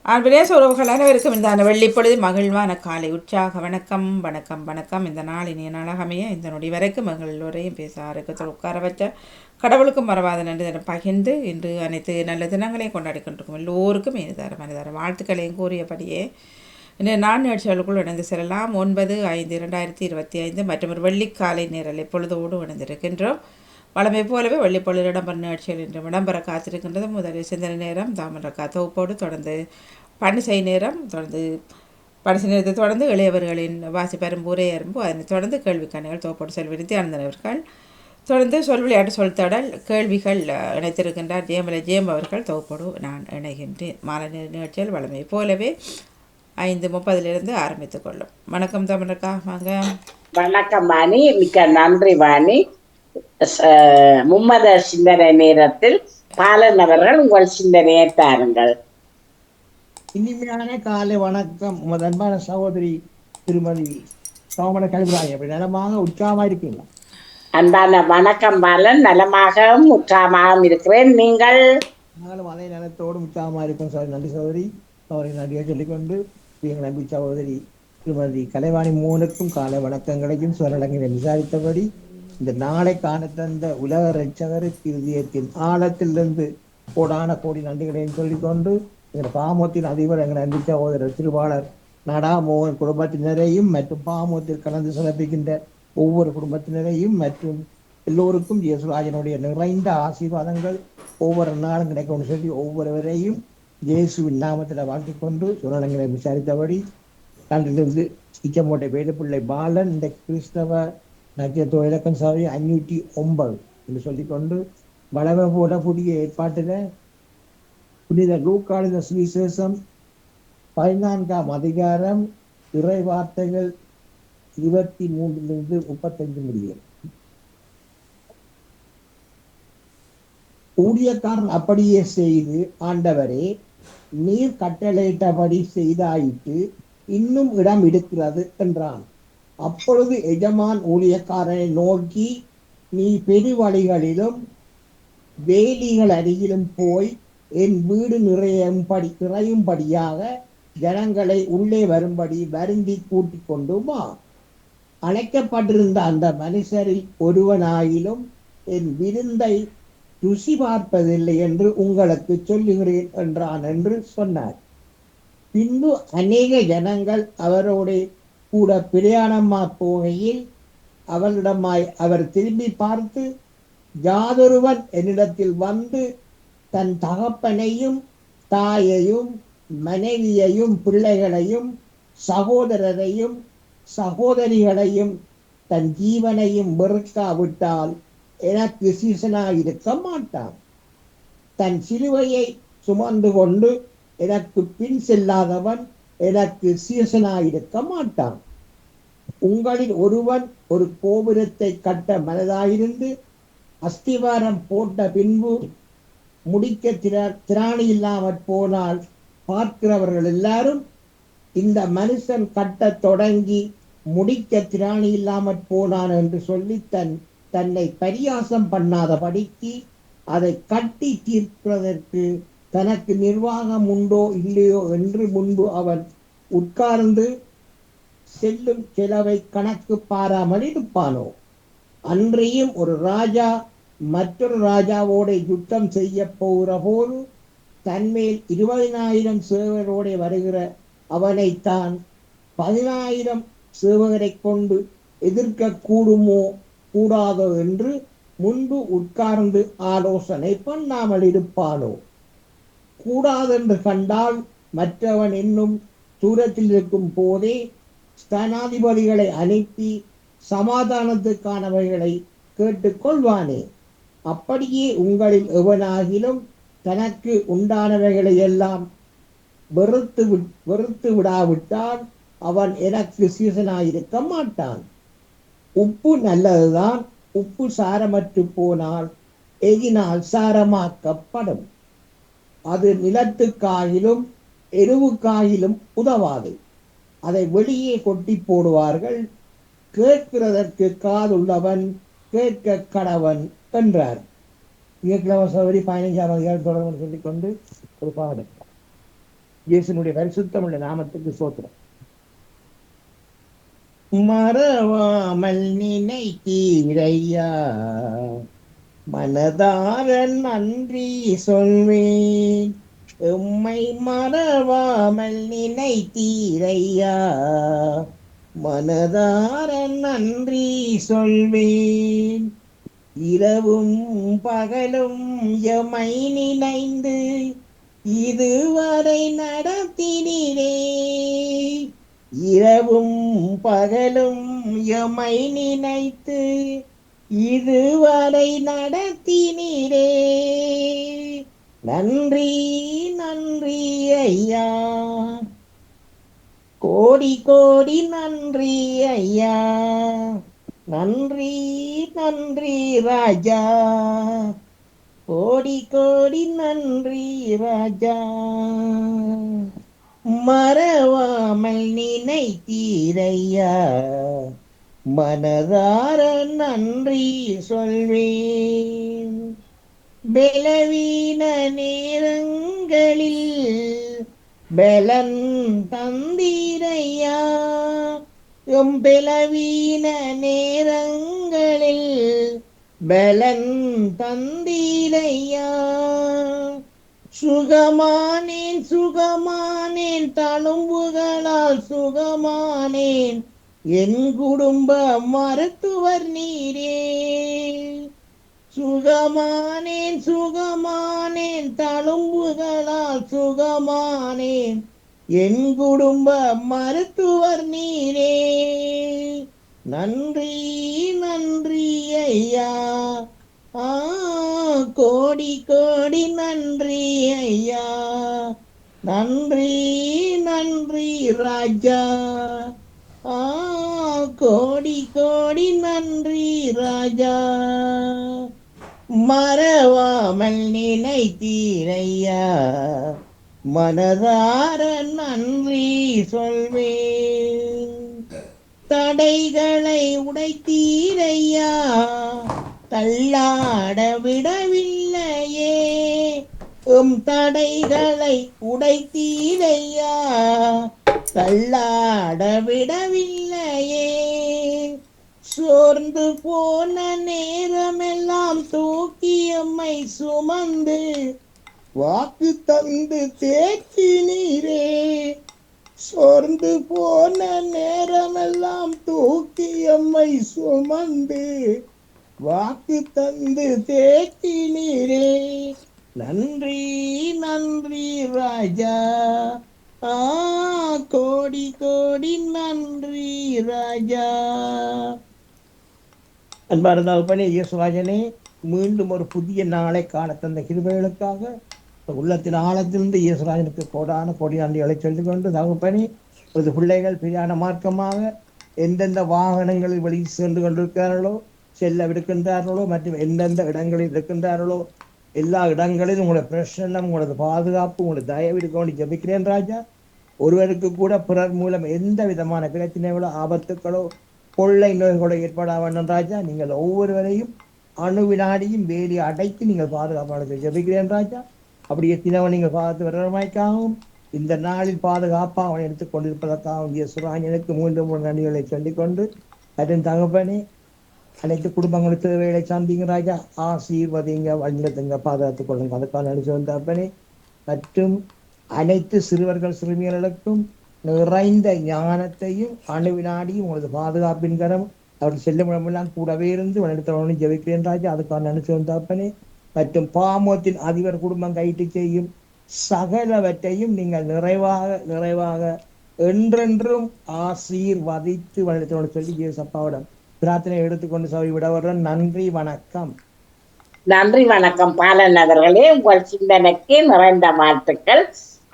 ஆர்வலேச உறவுகள் அனைவருக்கும் இந்த வெள்ளிப்பொழுது மகிழ்வான காலை உற்சாக வணக்கம் வணக்கம் வணக்கம். இந்த நாள் இனிய நாளாகமைய இந்த நொடி வரைக்கும் மகள் எல்லோரையும் பேச ஆரோக்கியத்தில் உட்கார வச்ச கடவுளுக்கும் மறவாத நன்றி தினம் பகிர்ந்து இன்று அனைத்து நல்ல தினங்களையும் கொண்டாடி கொண்டிருக்கும் எல்லோருக்கும் இனிதார மனிதார வாழ்த்துக்களையும் கூறியபடியே இன்று நான் நிகழ்ச்சிகளுக்குள் இணைந்து செல்லலாம். 9/5/2025 மற்றும் ஒரு வெள்ளிக்காலை நேரல் எப்பொழுதோடு இணைந்திருக்கின்றோம். வளமை போலவே வெள்ளிப்பொழுது இடம்பெறும் நிகழ்ச்சிகள் இன்று இடம்பெற காத்திருக்கின்றது. முதலில் சிந்தனை நேரம் தாமரக்கா தொகுப்போடு தொடர்ந்து பணிசை நேரம், தொடர்ந்து பணிசை நேரத்தை தொடர்ந்து இளையவர்களின் வாசிப்பெரும் உரையரும்பு, அதனைத் தொடர்ந்து கேள்விக்கணிகள் தொகுப்போடு செல்வி நித்யானந்தன் அவர்கள், தொடர்ந்து சொல் விளையாட்டு சொல்தடல் கேள்விகள் இணைத்திருக்கின்றார் ஜெயம் அவர்கள். தொகுப்போடு நான் இணைகின்றேன். மாலை நிகழ்ச்சியில் வளமை போலவே 5:30 ஆரம்பித்துக் கொள்ளும். வணக்கம் தமிழக்கா, வாங்க. வணக்கம் வாணி, மிக்க நன்றி வாணி. மும்மத சிந்தனை நேரத்தில் பாலன் அவர்கள் உங்கள் சிந்தனையை தாருங்கள். இனிமையான காலை வணக்கம். உமது அன்பான சகோதரி திருமதி சோமன கல்விராய் அப்படி நலமாக உற்சாகமா இருக்கீங்களா? அன்பான வணக்கம் பாலன், நலமாகவும் உற்சாகமாகவும் இருக்கிறேன். நீங்கள்? நாங்களும் அதே நலத்தோடும் உற்சாகமா இருக்கும். சார் நன்றி சகோதரி. அவரை நன்றியை சொல்லிக்கொண்டு எங்கள் நம்பி சகோதரி திருமதி கலைவாணி மூனுக்கும் காலை வணக்கங்களையும் சொரடங்களை விசாரித்தபடி இந்த நாளை காண தந்த உலக ரட்சகருக்கு இதயத்தின் ஆழத்திலிருந்து கோடான கோடி நன்றிகளையும் சொல்லிக்கொண்டு எங்கள் பாமோத்தின் அதிபர் எங்கள் அன்பு சகோதரர் திருவாளர் நடாமோகன் குடும்பத்தினரையும் மற்றும் பாமோத்தில் கலந்து சிறப்பிக்கின்ற ஒவ்வொரு குடும்பத்தினரையும் மற்றும் எல்லோருக்கும் இயேசுராஜனுடைய நிறைந்த ஆசீர்வாதங்கள் ஒவ்வொரு நாளும் கிடைக்கும்னு சொல்லி ஒவ்வொருவரையும் இயேசுவின் நாமத்தில் வாழ்த்திக் கொண்டு சுரணங்களை விசாரித்தபடி கண்டிலிருந்து இச்சமோட்டை வேலுப்பிள்ளை பாலன் இந்த கிறிஸ்தவ நட்சத்திர இலக்கம் சாவி 509 என்று சொல்லிக்கொண்டு வளமை போல புதிய ஏற்பாட்டில புனித லூக்காளித சுவிசேஷம் 14ஆம் அதிகாரம் இறை வார்த்தைகள் 23 35 முடியும். ஊழியக்காரன் அப்படியே செய்து, ஆண்டவரே நீர் கட்டளையிட்டபடி செய்தாயிற்று, இன்னும் இடம் இருக்கிறது என்றான். அப்பொழுது எஜமான் ஊழியக்காரனை நோக்கி, நீ பெருவழிகளிலும் வேலிகள் அருகிலும் போய் என் வீடு நிறையும்படியாக ஜனங்களை உள்ளே வரும்படி வருந்தி கூட்டிக் கொண்டு வா. அழைக்கப்பட்டிருந்த அந்த மனுஷரில் ஒருவனாயிலும் என் விருந்தை ருசி பார்ப்பதில்லை என்று உங்களுக்கு சொல்லுகிறேன் என்றான் என்று சொன்னார். பின்பு அநேக ஜனங்கள் அவரோட கூட பிரயாணமா போகையில் அவளிடமாய் அவர் திரும்பி பார்த்து, யாதொருவன் என்னிடத்தில் வந்து தன் தகப்பனையும் தாயையும் மனைவியையும் பிள்ளைகளையும் சகோதரரையும் சகோதரிகளையும் தன் ஜீவனையும் வெறுக்காவிட்டால் எனக்கு சீசனாயிருக்க மாட்டான். தன் சிலுவையை சுமந்து கொண்டு எனக்கு பின் செல்லாதவன் எனக்கு சீசனாயிருக்க மாட்டான். உங்களில் ஒருவன் ஒரு கோபுரத்தை கட்ட மனதாயிருந்து அஸ்திவாரம் போட்ட பின்பு முடிக்க திராணி இல்லாமற் போனால் பார்க்கிறவர்கள் எல்லாரும், இந்த மனுஷன் கட்ட தொடங்கி முடிக்க திராணி இல்லாமற் போனான் என்று சொல்லி தன்னை பரியாசம் பண்ணாதபடிக்கு அதை கட்டி தீர்ப்பதற்கு தனக்கு நிர்வாகம் உண்டோ இல்லையோ என்று முன்பு அவன் உட்கார்ந்து செல்லும் செலவை கணக்கு பாராமல் இருப்பானோ? அன்றையும் ஒரு ராஜா மற்றொரு ராஜாவோட யுத்தம் செய்ய போகிற போது தன்மேல் 20,000 சேவகரோட வருகிற அவனைத்தான் 10,000 சேவகரை கொண்டு எதிர்க்க கூடுமோ கூடாதோ என்று முன்பு உட்கார்ந்து ஆலோசனை பண்ணாமல் இருப்பானோ? கூடாதென்று கண்டால் மற்றவன் இன்னும் தூரத்தில் இருக்கும் போதே ஸ்தானாதிபதிகளை அனுப்பி சமாதானத்துக்கானவைகளை கேட்டுக்கொள்வானே. அப்படியே உங்களில் எவனாகிலும் தனக்கு உண்டானவைகளை எல்லாம் வெறுத்து விடாவிட்டால் அவன் எனக்கு சீசனாயிருக்க மாட்டான். உப்பு நல்லதுதான், உப்பு சாரமற்று போனால் எகினால் சாரமாக்கப்படும். அது நிலத்துக்காயிலும் எருவுக்காயிலும் உதவாது. அதை வெளியே கொட்டி போடுவார்கள். கேட்கிறதற்கு காதுள்ளவன் கேட்க கடவன் என்றார். இயக்கிழவ சௌரி 15ஆம் அதிகாரம் தொடர்பு சொல்லிக்கொண்டு ஒரு பாடல். இயேசுனுடைய பரிசுத்தமுள்ள நாமத்துக்கு சோத்திரம். மறவாமல் நினைத்தீரையா, மனதார நன்றி சொல்வேன். எம்மை மறவாமல் நினைத்தீரையா, மனதார நன்றி சொல்வேன். இரவும் பகலும் எமை நினைந்து இதுவரை நடத்தினீரே. இரவும் பகலும் எமை நினைத்து இதுவரை நடத்தினீரே. நன்றி நன்றி ஐயா, கோடி கோடி நன்றி ஐயா. நன்றி நன்றி ராஜா, கோடி கோடி நன்றி ராஜா. மறவாமல் நினைத்தீரையா, மனதார நன்றி சொல்வேன். பலவீன நேரங்களில் பலன் தந்தீரையா, எம் பலவீன நேரங்களில் பலன் தந்தீரையா. சுகமானேன் சுகமானேன் தழும்புகளால் சுகமானேன், என் குடும்ப மருத்துவர் நீரே. சுகமானேன் சுகமானேன் தழும்புகளால் சுகமானேன், என் குடும்ப மருத்துவர் நீரே. நன்றி நன்றி ஐயா, கோடி கோடி நன்றி ஐயா. நன்றி நன்றி ராஜா, கோடி கோடி நன்றி ராஜா. மறவாமல் நினைத்தீரையா, மனதார நன்றி சொல்வேன். தடைகளை உடைத்தீரையா, தள்ளாட விடவில்லையே. தடைகளை உடைத்தீரையா, தள்ளாட விடவில்லையே. சோர்ந்து போன நேரமெல்லாம் தூக்கி எம்மை சுமந்து வாக்கு தந்து தேற்றினீரே. சோர்ந்து போன நேரமெல்லாம் தூக்கி எம்மை சுமந்து வாக்கு தந்து தேற்றினீரே. நன்றி நன்றி ராஜா, கோடி கோடி நன்றி ராஜா. அன்பார்ந்த தகப்பனே, இயேசுராஜனே, மீண்டும் ஒரு புதிய நாளை காண தந்த கிருபைகளுக்காக உள்ளத்தின் ஆழத்திலிருந்து இயேசுராஜனுக்கு கோடான கோடி நன்றிகளை சொல்லிக் கொண்டு, தகப்பனே, ஒரு பிள்ளைகள் பிரியான மார்க்கமாக எந்தெந்த வாகனங்களில் வெளியே சென்று கொண்டிருக்கிறார்களோ, செல்லவிருக்கின்றார்களோ, மற்றும் எந்தெந்த இடங்களில் இருக்கின்றார்களோ, எல்லா இடங்களிலும் உங்களோட பிரசன்னம், உங்களது பாதுகாப்பு, உங்களோட தயவு இருக்க ஜபிக்கிறேன் ராஜா. ஒருவருக்கு கூட பிறர் மூலம் எந்த விதமான பிரச்சனைகளோ, ஆபத்துக்களோ, கொள்ளை நோய்களோ ஏற்பட வேண்டும் ராஜா. நீங்கள் ஒவ்வொருவரையும் அணு வினாடியும் வேலி அடைத்து நீங்கள் பாதுகாப்பாளர்கள் ஜபிக்கிறேன் ராஜா. அப்படி எத்தினவன் நீங்கள் பாதுகாத்து வருவதற்காகவும் இந்த நாளில் பாதுகாப்பாக அவன் எடுத்துக் கொண்டிருப்பதற்காகவும் இயேசுராஜனுக்கு மூன்று நன்றிகளை சொல்லிக்கொண்டு, அதன் தகப்பனே, அனைத்து குடும்பங்களுக்கு தேவைகளை சாந்திங்க ராஜா. ஆசீர்வதிங்க, வழிநடத்துங்க, பாதுகாத்துக் கொள்ளுங்க. அதுக்கான நடிச்சு வந்தப்பனே, மற்றும் அனைத்து சிறுவர்கள் சிறுமியர்களுக்கும் நிறைந்த ஞானத்தையும் அணுவினாடியும் உங்களது பாதுகாப்பின் கரம் அவர்கள் செல்லும் இடமெல்லாம் கூடவே இருந்து வழிநடத்தவனை ஜெபிக்கிறேன் ராஜா. அதுக்கான நடிச்சு வந்தப்பனே, மற்றும் பாமோத்தின் அதிபர் குடும்பம் கைட்டு செய்யும் சகலவற்றையும் நீங்கள் நிறைவாக நிறைவாக என்றென்றும் ஆசீர்வதித்து வழிநடத்தவனை சொல்லி இயேசப்பாவிடம் பிரார்த்தனை எடுத்துக்கொண்டு சபை விட வர்றோம். நன்றி வணக்கம். நன்றி வணக்கம் பாலன் அவர்களே, உங்கள் சிந்தனைக்கு நிறைந்த வாழ்த்துக்கள்.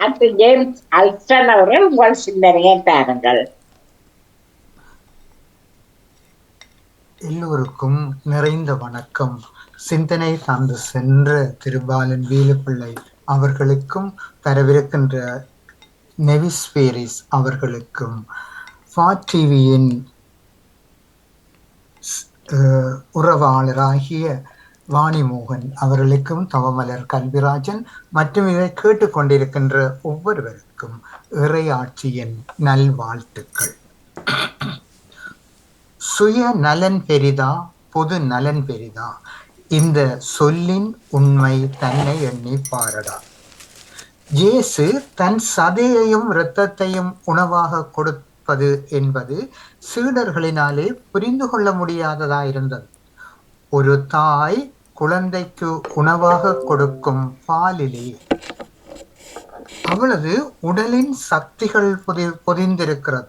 அடுத்து ஜேம்ஸ் அல்ஸ்டன் அவர்கள் உங்கள் சிந்தனையை தாருங்கள். எல்லோருக்கும் நிறைந்த வணக்கம். சிந்தனை தந்து சென்ற திருபாலன் வீலுப்பிள்ளை அவர்களுக்கும் வரவிருக்கின்ற நெவிஸ் பேரிஸ் அவர்களுக்கும் டிவியின் உறவாளராகிய வாணிமோகன் அவர்களுக்கும், தவமலர் கல்விராஜன் மற்றும் இதை கேட்டுக்கொண்டிருக்கின்ற ஒவ்வொருவருக்கும் இறையாட்சியின் நல்வாழ்த்துக்கள். சுய நலன் பெரிதா, பொது நலன் பெரிதா, இந்த சொல்லின் உண்மை தன்னை எண்ணி பாரடா. இயேசு தன் சதையையும் இரத்தத்தையும் உணவாக கொடுப்பது என்பது சீடர்களினாலே புரிந்து கொள்ள முடியாததாயிருந்தது. ஒரு தாய் குழந்தைக்கு உணவாக கொடுக்கும் பாலிலே அவளது உடலின் சக்திகள் பொதிந்திருக்கிறது.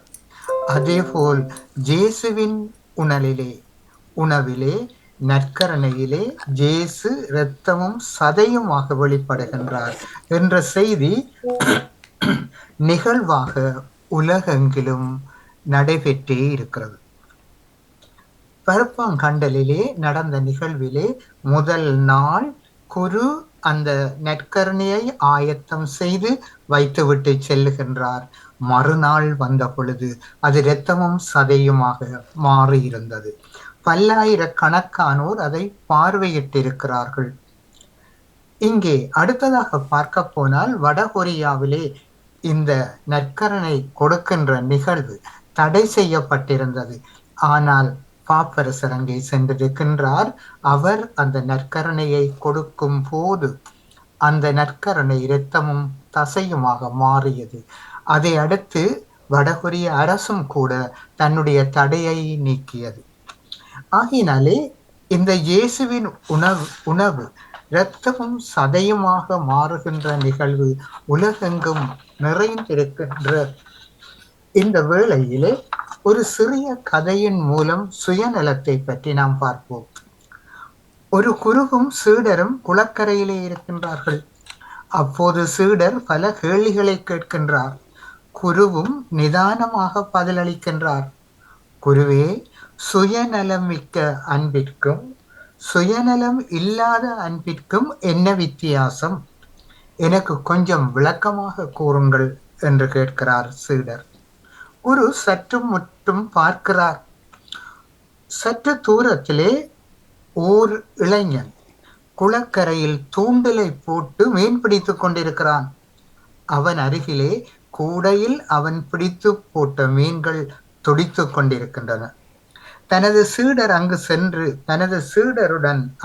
அதேபோல் இயேசுவின் உணவிலே நற்கரணையிலே இயேசு இரத்தமும் சதையுமாக வெளிப்படுகின்றார் என்ற செய்தி நிகழ்வாக உலகெங்கிலும் நடைபெற்றே இருக்கிறது. பருப்பாங்கண்டலிலே நடந்த நிகழ்விலே முதல் நாள் குரு அந்த நற்கரணையை ஆயத்தம் செய்து வைத்துவிட்டு செல்லுகின்றார். மறுநாள் வந்த பொழுது அது இரத்தமும் சதையுமாக மாறியிருந்தது. பல்லாயிரக்கணக்கானோர் அதை பார்வையிட்டிருக்கிறார்கள். இங்கே அடுத்ததாக பார்க்க போனால் வடகொரியாவிலே இந்த நற்கரணை கொடுக்கின்ற நிகழ்வு தடை செய்யப்பட்டிருந்தது. ஆனால் பாப்பரசர் அங்கே சென்றிருக்கின்றார். அவர் அந்த நற்கரணையை கொடுக்கும் போது அந்த நற்கரணை இரத்தமும் தசையுமாக மாறியது. அதை அடுத்து வடகொரிய அரசும் கூட தன்னுடைய தடையை நீக்கியது. ஆகினாலே இந்த இயேசுவின் உணவு இரத்தமும் சதையுமாக மாறுகின்ற நிகழ்வு உலகெங்கும் நிறைந்திருக்கின்ற இந்த வேளையிலே ஒரு சிறிய கதையின் மூலம் சுயநலத்தை பற்றி நாம் பார்ப்போம். ஒரு குருவும் சீடரும் குளக்கரையிலே இருக்கின்றார்கள். அப்போது சீடர் பல கேள்விகளை கேட்கின்றார். குருவும் நிதானமாக பதிலளிக்கின்றார். குருவே, சுயநலம் மிக்க அன்பிற்கும் சுயநலம் இல்லாத அன்பிற்கும் என்ன வித்தியாசம்? எனக்கு கொஞ்சம் விளக்கமாக கூறுங்கள் என்று கேட்கிறார் சீடர். குரு சற்று முற்றும் பார்க்கிறார். சற்று தூரத்திலே ஓர் இளைஞன் குளக்கரையில் தூண்டிலை போட்டு மீன் பிடித்துக் கொண்டிருக்கிறான். அவன் அருகிலே கூடையில் அவன் பிடித்து போட்ட மீன்கள் துடித்துக் கொண்டிருக்கின்றன. தனது சீடருடன்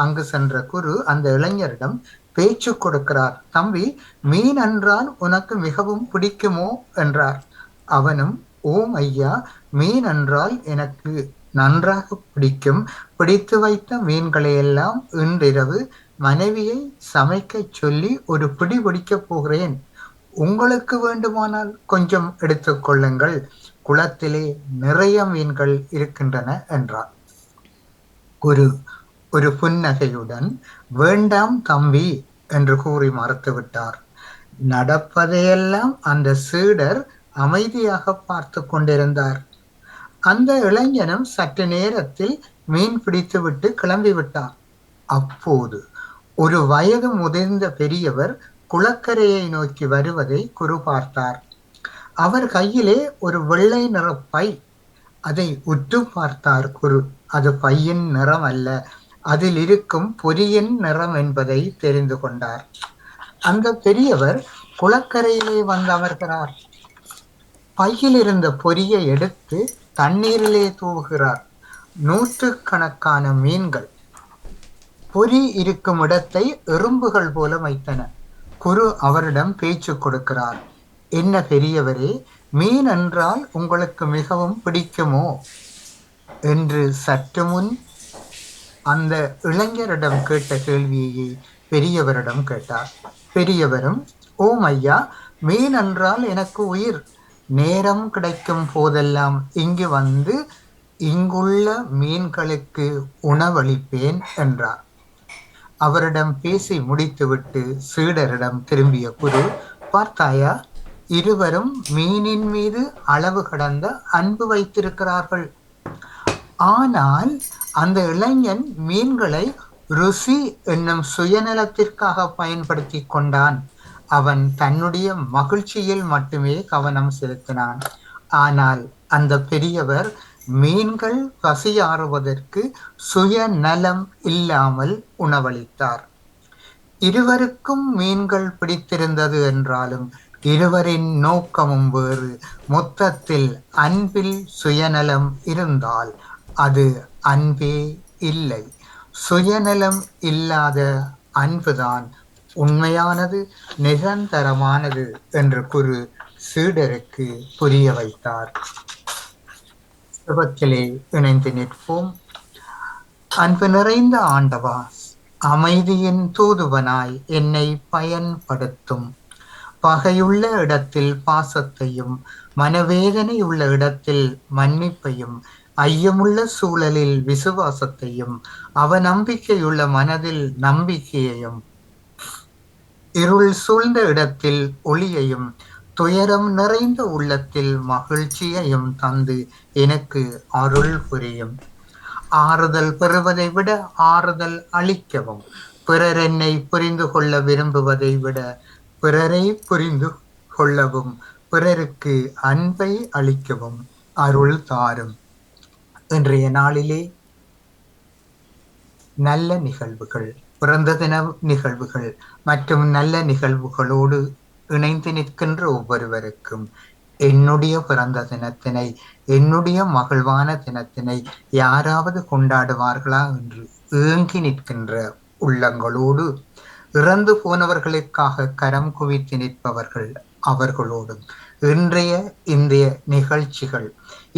அங்கு சென்ற குரு அந்த இளைஞரிடம் பேச்சு கொடுக்கிறார். தம்பி, மீன் என்றால் உனக்கு மிகவும் பிடிக்குமோ என்றார். அவனும், ஓம் ஐயா, மீன் என்றால் எனக்கு நன்றாக பிடிக்கும். பிடித்து வைத்த மீன்களை எல்லாம் இன்றிரவு மனைவியை சமைக்க சொல்லி ஒரு பிடி பிடிக்கப் போகிறேன். உங்களுக்கு வேண்டுமானால் கொஞ்சம் எடுத்துக்கொள்ளுங்கள், குளத்திலே நிறைய மீன்கள் இருக்கின்றன என்றார். குரு ஒரு புன்னகையுடன், வேண்டாம் தம்பி என்று கூறி மறுத்துவிட்டார். நடப்பதையெல்லாம் அந்த சீடர் அமைதியாக பார்த்து கொண்டிருந்தார். அந்த இளைஞனும் சற்று நேரத்தில் மீன் பிடித்துவிட்டு கிளம்பிவிட்டார். அப்போது ஒரு வயது முதிர்ந்த பெரியவர் குளக்கரையை நோக்கி வருவதை குரு பார்த்தார். அவர் கையிலே ஒரு வெள்ளை நிற பை. அதை உற்று பார்த்தார் குரு. அது பையின் நிறம் அல்ல, அதில் இருக்கும் பொரியின் நிறம் என்பதை தெரிந்து கொண்டார். அந்த பெரியவர் குளக்கரையிலே வந்து அமர்கிறார். பையில் இருந்த பொரியை எடுத்து தண்ணீரிலே தூவுகிறார். நூற்றுக்கணக்கான மீன்கள் பொறி இருக்கும் இடத்தை எறும்புகள் போல வைத்தன. குரு அவரிடம் பேச்சு கொடுக்கிறார். என்ன பெரியவரே, மீன் என்றால் உங்களுக்கு மிகவும் பிடிக்குமோ என்று சற்று முன் அந்த இளைஞரிடம் கேட்ட கேள்வியை பெரியவரிடம் கேட்டார். பெரியவரும், ஓம் ஐயா, மீன் என்றால் எனக்கு உயிர். நேரம் கிடைக்கும் போதெல்லாம் இங்கு வந்து இங்குள்ள மீன்களுக்கு உணவளிப்பேன் என்றார். அவரிடம் பேசி முடித்துவிட்டு சீடரிடம் திரும்பிய குரு, பார்த்தாயா, இருவரும் மீனின் மீது அளவு கடந்த அன்பு வைத்திருக்கிறார்கள். ஆனால் அந்த இளைஞன் மீன்களை ருசி என்னும் சுயநலத்திற்காக பயன்படுத்தி கொண்டான். அவன் தன்னுடைய மகிழ்ச்சியில் மட்டுமே கவனம் செலுத்தினான். ஆனால் அந்த பெரியவர் மீன்கள் பசியாறுவதற்கு சுயநலம் இல்லாமல் உணவளித்தார். இருவருக்கும் மீன்கள் பிடித்திருந்தது என்றாலும் இருவரின் நோக்கமும் வேறு. மொத்தத்தில் அன்பில் சுயநலம் இருந்தால் அது அன்பே இல்லை. சுயநலம் இல்லாத அன்புதான் உண்மையானது, நிரந்தரமானது என்று குரு சீடருக்கு புரிய வைத்தார். செபத்திலே இணைந்து நிற்போம். அன்பு நிறைந்த ஆண்டவா, அமைதியின் தூதுவனாய் என்னை பயன்படுத்தும். பகையுள்ள இடத்தில் பாசத்தையும், மனவேதனை உள்ள இடத்தில் மன்னிப்பையும், ஐயமுள்ள சூழலில் விசுவாசத்தையும், அவநம்பிக்கையுள்ள மனதில் நம்பிக்கையையும், இருள் சூழ்ந்த இடத்தில் ஒளியையும், துயரம் நிறைந்த உள்ளத்தில் மகிழ்ச்சியையும் தந்து எனக்கு அருள் புரியும். ஆறுதல் பெறுவதை விட ஆறுதல் அளிக்கவும், பிறர் என்னை புரிந்து கொள்ள விரும்புவதை விட பிறரை புரிந்து கொள்ளவும், பிறருக்கு அன்பை அளிக்கவும் அருள் தாரும். இன்றைய நாளிலே நல்ல நிகழ்வுகள், பிறந்த தின நிகழ்வுகள் மற்றும் நல்ல நிகழ்வுகளோடு இணைந்து நிற்கின்ற ஒவ்வொருவருக்கும் என்னுடைய பிறந்த தினத்தினை, என்னுடைய மகிழ்வான தினத்தினை யாராவது கொண்டாடுவார்களா என்று ஏங்கி நிற்கின்ற உள்ளங்களோடு, இறந்து போனவர்களுக்காக கரம் குவித்து நிற்பவர்கள் அவர்களோடும் இன்றைய இந்திய நிகழ்ச்சிகள்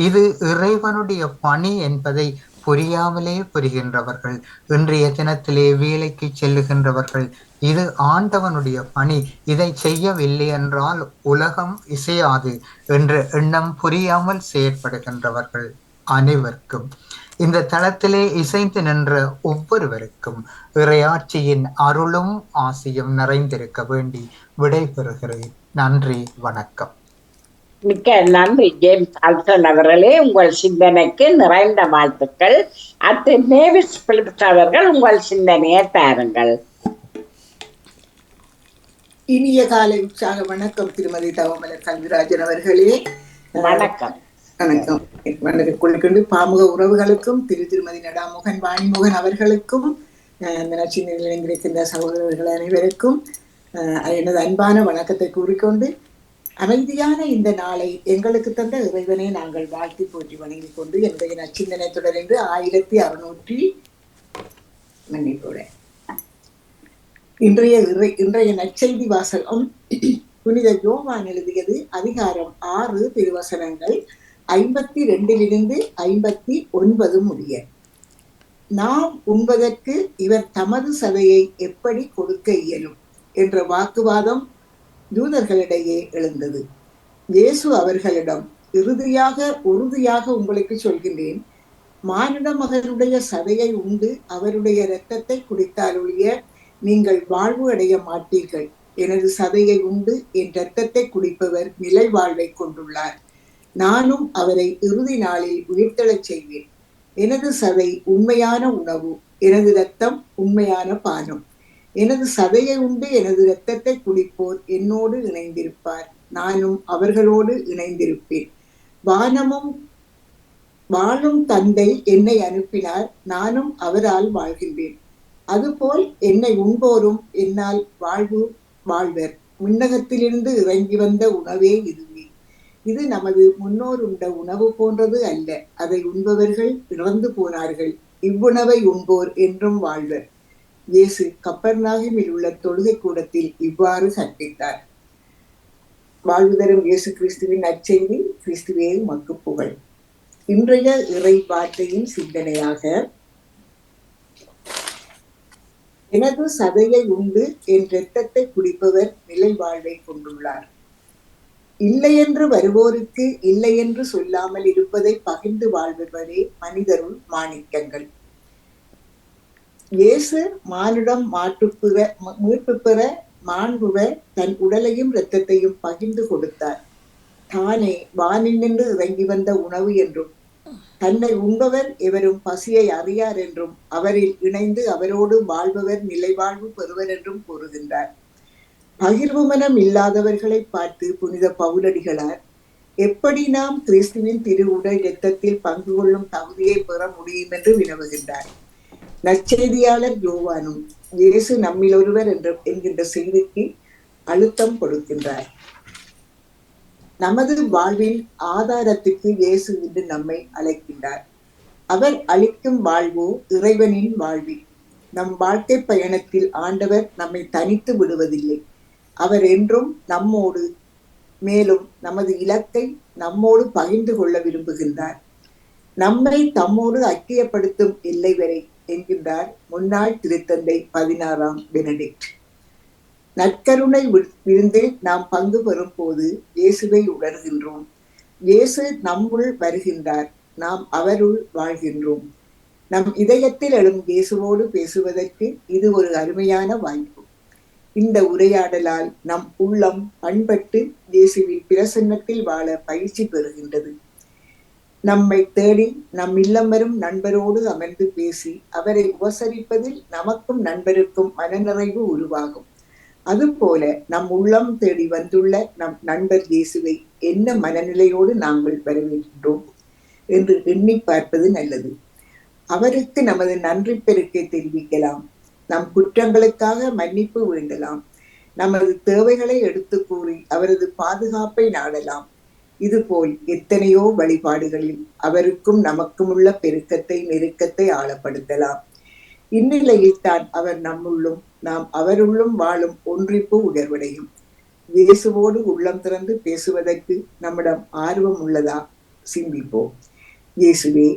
இது இறைவனுடைய பணி என்பதை புரியாமலே புரிகின்றவர்கள், இன்றைய தினத்திலே வேலைக்கு செல்லுகின்றவர்கள், இது ஆண்டவனுடைய பணி, இதை செய்யவில்லை என்றால் உலகம் இசையாது என்ற எண்ணம் புரியாமல் செயற்படுகின்றவர்கள் அனைவருக்கும், இந்த தளத்திலே இசைந்து நின்ற ஒவ்வொருவருக்கும் இறையாட்சியின் அருளும் ஆசியும் நிறைந்திருக்க வேண்டி விடைபெறுகிறேன். நன்றி, வணக்கம். மிக்க நன்றி ஜேம்ஸ் அல்சன் அவர்களே. உங்கள் சிந்தனைக்கு நிறைந்த வாழ்த்துக்கள். அடுத்து நேவிஸ் பிலிப்ஸ் அவர்கள் உங்கள் சிந்தனையை தாருங்கள். இனிய காலை உற்சாக வணக்கம் திருமதி தவமலர் கல்விராஜன் அவர்களே. வணக்கம். வணக்கம். வணக்கம் பாமுக உறவுகளுக்கும் திருமதி நடாமோகன் வாணிமோகன் அவர்களுக்கும் இந்த நச்சினையில் இணைந்திருக்கின்ற சகோதரர்கள் அனைவருக்கும் எனது அன்பான வணக்கத்தை கூறிக்கொண்டு, அமைதியான இந்த நாளை எங்களுக்கு தந்த இறைவனை நாங்கள் வாழ்த்தி போற்றி வணங்கிக் கொண்டு என்னுடைய நச்சிந்தனை தொடர்ந்து 1600 மன்னிப்புடன் இன்றைய நற்செய்தி வாசகம் புனித யோவான் எழுதியது அதிகாரம் 6 திருவசனங்கள் 52 59 முடிய. நாம் உண்பதற்கு இவர் தமது சதையை எப்படி கொடுக்க இயலும் என்ற வாக்குவாதம் யூதர்களிடையே எழுந்தது. இயேசு அவர்களிடம், உறுதியாக உங்களுக்கு சொல்கின்றேன், மானிட மகனுடைய சதையை உண்டு அவருடைய இரத்தத்தை குடித்தால் ஒழிய நீங்கள் வாழ்வு அடைய மாட்டீர்கள். எனது சதையை உண்டு என் இரத்தத்தை குடிப்பவர் நிலை வாழ்வை கொண்டுள்ளார். நானும் அவரை இறுதி நாளில் உயிர்த்தெழச் செய்வேன். எனது சதை உண்மையான உணவு, எனது இரத்தம் உண்மையான பானம். எனது சதையை உண்டு எனது இரத்தத்தை குடிப்போர் என்னோடு இணைந்திருப்பார், நானும் அவர்களோடு இணைந்திருப்பேன். வாழும் தந்தை என்னை அனுப்பினார், நானும் அவரால் வாழ்கின்றேன். அதுபோல் என்னை உண்போரும் என்னால் வாழ்வர். விண்ணகத்திலிருந்து இறங்கி வந்த உணவே இதுவே. இது நமது முன்னோர் உண்ட உணவு போன்றது அல்ல. அதை உண்பவர்கள் இறந்து போனார்கள். இவ்வுணவை உண்போர் என்றும் வாழ்வர். இயேசு கப்பர்நாகிமில் உள்ள தொழுகை கூடத்தில் இவ்வாறு கற்பித்தார். வாழ்வு தரும் இயேசு கிறிஸ்துவின் நற்செய்தி. கிறிஸ்துவே உமக்கு புகழ். இன்றைய இறை வார்த்தையின் சிந்தனையாக, எனது சதையை உண்டு என் இரத்தத்தை குடிப்பவர் நிலை வாழ்வை கொண்டுள்ளார். இல்லை என்று வருவோருக்கு இல்லை என்று சொல்லாமல் இருப்பதை பகிர்ந்து வாழ்பவரே மனிதருள் மாணிக்கங்கள். இயேசு மானுடம் மீட்பு பெற மாண்புவ தன் உடலையும் இரத்தத்தையும் பகிர்ந்து கொடுத்தார். தானே வானில் நின்று இறங்கி வந்த உணவு என்றும், தன்னை உண்பவர் எவரும் பசியை அறியார் என்றும், அவரில் இணைந்து அவரோடு வாழ்பவர் நிலைவாழ்வு பெறுவர் என்றும் கூறுகின்றார். பகிர்வு மனம் இல்லாதவர்களை பார்த்து புனித பவுலடிகளார், எப்படி நாம் கிறிஸ்துவின் திரு உடல் இரத்தத்தில் பங்கு கொள்ளும் தகுதியை பெற முடியும் என்று வினவுகின்றார். நற்செய்தியாளர் யோவானும் இயேசு நம்மில் ஒருவர் என்கின்ற செய்திக்கு அழுத்தம் கொடுக்கின்றார். நமது வாழ்வின் ஆதாரத்துக்கு இயேசு இன்று நம்மை அழைக்கின்றார். அவர் அளிக்கும் வாழ்வோ இறைவனின் வாழ்வி. நம் வாழ்க்கை பயணத்தில் ஆண்டவர் நம்மை தனித்து விடுவதில்லை. அவர் என்றும் நம்மோடு, மேலும் நமது இலக்கை நம்மோடு பகிர்ந்து கொள்ள விரும்புகின்றார். நம்மை தம்மோடு ஐக்கியப்படுத்தும் எல்லை வரை என்கின்றார் முன்னாள் திருத்தந்தை 16ஆம் பெனடிக்ட். நற்கருணை விருந்தில் நாம் பங்கு பெறும் போது இயேசுவை உணர்கின்றோம். இயேசு நம்முள் வருகின்றார், நாம் அவருள் வாழ்கின்றோம். நம் இதயத்தில் எழும் இயேசுவோடு பேசுவதற்கு இது ஒரு அருமையான வாய்ப்பு. இந்த உரையாடலால் நம் உள்ளம் பண்பட்டு இயேசுவின் பிரசன்னத்தில் வாழ பயிற்சி பெறுகின்றது. நம்மை தேடி நம் இல்லம் வரும் நண்பரோடு அமர்ந்து பேசி அவரை உபசரிப்பதில் நமக்கும் நண்பருக்கும் மனநிறைவு உருவாகும். அதுபோல நம் உள்ளம் தேடி வந்துள்ள நம் நண்பர் இயேசுவை என்ன மனநிலையோடு நாங்கள் வரவேற்கின்றோம் என்று எண்ணி பார்ப்பது நல்லது. அவருக்கு நமது நன்றி பெருக்கை தெரிவிக்கலாம். நம் குற்றங்களுக்காக மன்னிப்பு வேண்டலாம். நமது தேவைகளை எடுத்து கூறி அவரது பாதுகாப்பை நாடலாம். இதுபோல் எத்தனையோ வழிபாடுகளில் அவருக்கும் நமக்கும் உள்ள பெருக்கத்தை நெருக்கத்தை ஆழப்படுத்தலாம். இந்நிலையில் தான் அவர் நம்முள்ளும் நாம் அவருள்ளும் வாழும் ஒன்றிப்பு உயர்வடையும். இயேசுவோடு உள்ளம் திறந்து பேசுவதற்கு நம்மிடம் ஆர்வம் உள்ளதா? சிந்திப்போம். இயேசுவே,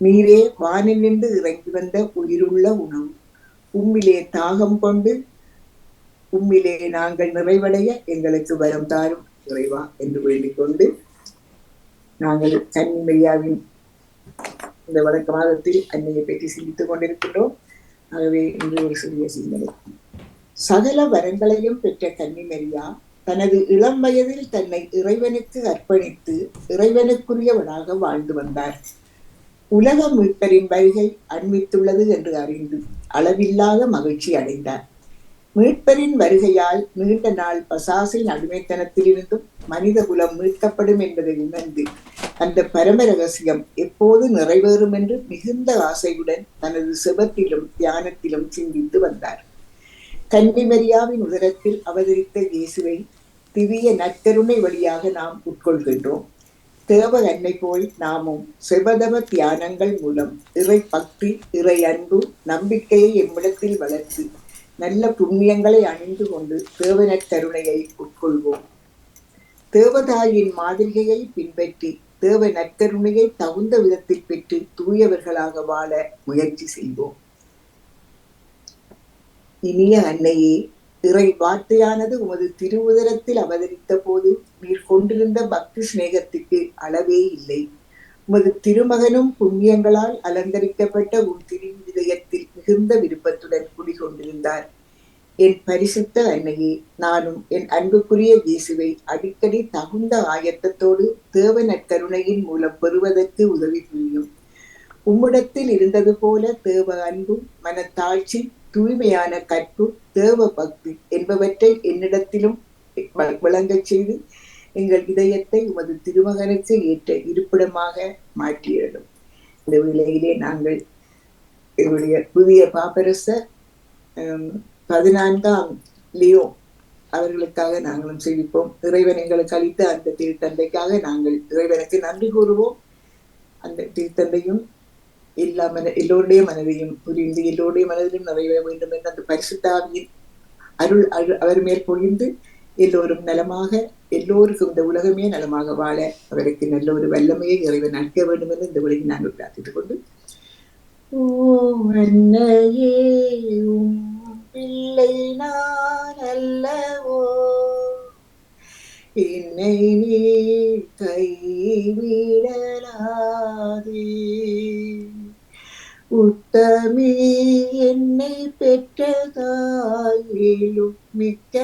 நீரே வானில் நின்று இறங்கி வந்த உயிருள்ள உணவு. உம்மிலே தாகம் கொண்டு உம்மிலே நாங்கள் நிறைவடைய எங்களுக்கு வரம் தாரும் இறைவா என்று வேண்டிக் கொண்டு நாங்கள் கன்னிமரியாவின் இந்த வழக்க மாதத்தில் அன்னையை பற்றி சிந்தித்துக் கொண்டிருக்கின்றோம். ஆகவே இன்று ஒரு சிறிய சிந்தனை. சகல வரங்களையும் பெற்ற கன்னிமரியா தனது இளம் வயதில் தன்னை இறைவனுக்கு அர்ப்பணித்து இறைவனுக்குரியவனாக வாழ்ந்து வந்தார். உலக மீட்பரின் வருகை அண்மித்துள்ளது என்று அறிந்து அளவில்லாத மகிழ்ச்சி அடைந்தார். மீட்பரின் வருகையால் நீண்ட நாள் பசாசின் அடிமைத்தனத்திலிருந்தும் மனித குலம் மீட்கப்படும் என்பதை உணர்ந்து அந்த பரம ரகசியம் எப்போது நிறைவேறும் என்று மிகுந்த ஆசையுடன் தனது செபத்திலும் தியானத்திலும் சிந்தித்து வந்தார். கன்னிமரியாவின் உதரத்தில் அவதரித்த இயேசுவை திவ்ய நற்கருணை வழியாக நாம் உட்கொள்கின்றோம். தேவ அன்னை போல் நாமும் செபதவ தியானங்கள் மூலம் இறை பக்தி, இறை அன்பு, நம்பிக்கையை எம்மிடத்தில் வளர்த்து நல்ல புண்ணியங்களை அணிந்து கொண்டு தேவ நற்கருணையை உட்கொள்வோம். தேவதாயின் மாதிரிகையை பின்பற்றி தேவ நற்கருணையை தகுந்த விதத்தில் பெற்று தூயவர்களாக வாழ முயற்சி செய்வோம். இனிய அன்னையே, இறை வார்த்தையானது உமது திருவுதரத்தில் அவதரித்த போது நீர் கொண்டிருந்த பக்தி சிநேகத்துக்கு அளவே இல்லை. உமது திருமகனும் புண்ணியங்களால் அலங்கரிக்கப்பட்ட உன் திருவிதயத்தில் மிகுந்த விருப்பத்துடன் குடிகொண்டிருந்தார். என் பரிசுத்த அன்னையே, நானும் என் அன்புக்குரிய இயேசுவை அடிக்கடி தகுந்த ஆயத்தத்தோடு தேவ நற்கருணையின் மூலம் பெறுவதற்கு உதவி புரியும். உம்மிடத்தில் இருந்தது போல தேவ அன்பு, மனத்தாட்சி, தூய்மையான கற்பு, தேவ பக்தி என்பவற்றை என்னிடத்திலும் விளங்கச் செய்து எங்கள் இதயத்தை உமது திருமகனுக்கு ஏற்ற இருப்பிடமாக மாற்றியிடும். இந்த வேளையிலே நாங்கள் எங்களுடைய புதிய பாப்பரச 14ஆம் லியோ அவர்களுக்காக நாங்களும் செவிப்போம். இறைவன் எங்களுக்கு அளித்த அந்த திருத்தந்தைக்காக நாங்கள் இறைவனுக்கு நன்றி கூறுவோம். அந்த திருத்தந்தையும் எல்லோருடைய மனதையும் புரிந்து எல்லோருடைய மனதிலும் நிறைவேற வேண்டும் என்ற அந்த பரிசுத்தாவியின் அருள் அவர் மேல் பொழிந்து எல்லோரும் நலமாக, எல்லோருக்கும் இந்த உலகமே நலமாக வாழ அவருக்கு நல்ல ஒரு வல்லமையை இறைவன் அளிக்க வேண்டும் என்று இந்த உலகில் நாங்கள் பிரார்த்தித்துக் கொண்டு, ஓ அன்னையே, பிள்ளை நான் அல்லவோ, என்னை நீ கைவிடலாதே, உத்தமி என்னை பெற்ற தாயிலும் மிக்க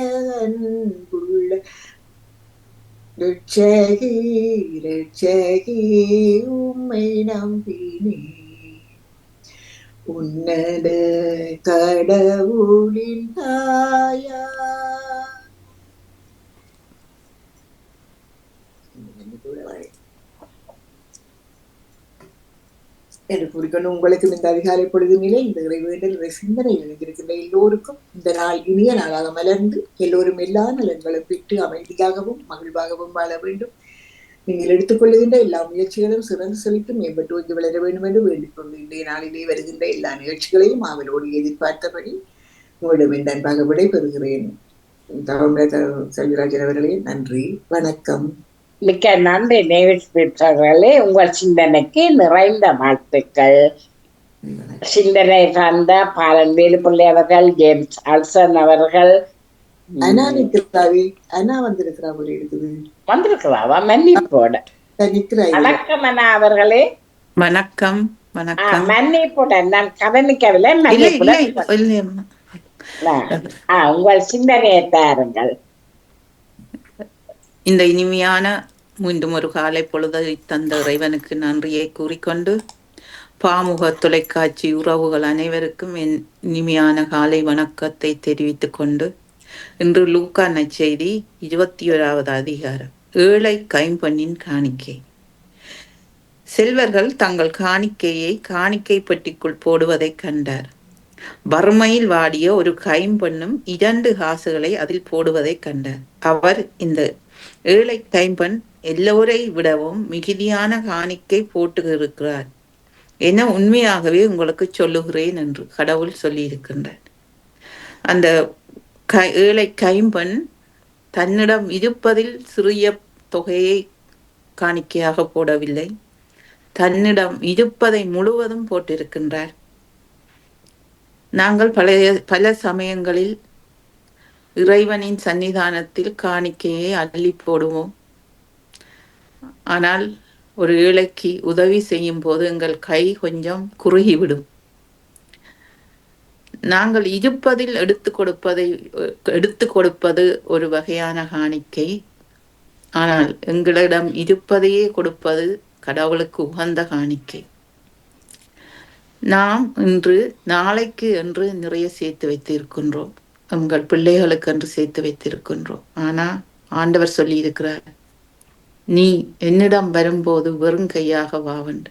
அன்புள்ள ரட்சகி ரட்சகி உம்மை நம்பினே, உன்னத கடவுளின் தாயா என்று கூறிக்கொண்டு உங்களுக்கும் இந்த அதிகாலை பொழுதுநிலை இந்த இறைவேண்டல் இறை சிந்தனை இணைந்திருக்கின்ற எல்லோருக்கும் இந்த நாள் இனிய நாளாக மலர்ந்து எல்லோரும் எல்லா நலன்களும் பெற்று அமைதியாகவும் மகிழ்வாகவும் வாழ வேண்டும். நீங்கள் எடுத்துக்கொள்ளுகின்ற எல்லா முயற்சிகளும் சிறந்து செழித்து மேம்பட்டு வந்து வளர வேண்டும் என்று வேண்டிக் கொண்டு இன்றைய நாளிலே வருகின்ற எல்லா நிகழ்ச்சிகளையும் அவளோடு எதிர்பார்த்தபடி உங்களிடம் இந்த அன்பாக விடைபெறுகிறேன். செல்விராஜன் அவர்களே, நன்றி, வணக்கம். மிக்க நன்றி நேவிஸ் பெற்றவர்களே. உங்கள் சிந்தனைக்கு நிறைந்த வாழ்த்துக்கள். சிந்தனை சார்ந்த பாலன் வேலுப்பிள்ளை அவர்கள், ஜேம்ஸ் அல்சன் அவர்கள். அனா நிற்கிறாவே, அனா வந்திருக்கிறா போல இருக்குது. வந்திருக்கிறாவா? மன்னிப்போட. வணக்கம் அண்ணா அவர்களே. வணக்கம். வணக்கம். மன்னிப்போட நான் கவனிக்கவில்லை. உங்கள் சிந்தனையை தாருங்கள். இந்த இனிமையான மீண்டும் ஒரு காலை பொழுதை தந்த இறைவனுக்கு நன்றியை கூறிக்கொண்டு பாமுக தொலைக்காட்சி உறவுகள் அனைவருக்கும் என் இனிமையான காலை வணக்கத்தை தெரிவித்துக் கொண்டு இன்று லூக்கா நற்செய்தி 21வது அதிகாரம். ஏழை கைம்பெண்ணின் காணிக்கை. செல்வர்கள் தங்கள் காணிக்கையை காணிக்கை பெட்டிக்குள் போடுவதை கண்டார். வறுமையில் வாடிய ஒரு கைம்பெண்ணும் 2 காசுகளை அதில் போடுவதை கண்டார். அவர், இந்த ஏழை கைம்பெண் எல்லோரை விடவும் மிகுதியான காணிக்கை போட்டுகிறார் என உண்மையாகவே உங்களுக்கு சொல்லுகிறேன் என்று கடவுள் சொல்லியிருக்கின்றார். அந்த ஏழை கைம்பெண் தன்னிடம் இருப்பதில் சிறிய தொகையை காணிக்கையாக போடவில்லை, தன்னிடம் இருப்பதை முழுவதும் போட்டிருக்கின்றார். நாங்கள் பல சமயங்களில் இறைவனின் சன்னிதானத்தில் காணிக்கையை அள்ளி போடுவோம். ஆனால் ஒரு ஏழைக்கு உதவி செய்யும் போது எங்கள் கை கொஞ்சம் குறுகிவிடும். நாங்கள் இருப்பதில் எடுத்து கொடுப்பது ஒரு வகையான காணிக்கை. ஆனால் எங்களிடம் இருப்பதையே கொடுப்பது கடவுளுக்கு உகந்த காணிக்கை. நாம் இன்று நாளைக்கு என்று நிறைய சேர்த்து வைத்திருக்கின்றோம். உங்கள் பிள்ளைகளுக்கு என்று சேர்த்து வைத்திருக்கின்றோம். ஆனா ஆண்டவர் சொல்லி இருக்கிறார், நீ என்னிடம் வரும்போது வெறும் கையாக வாவண்டு.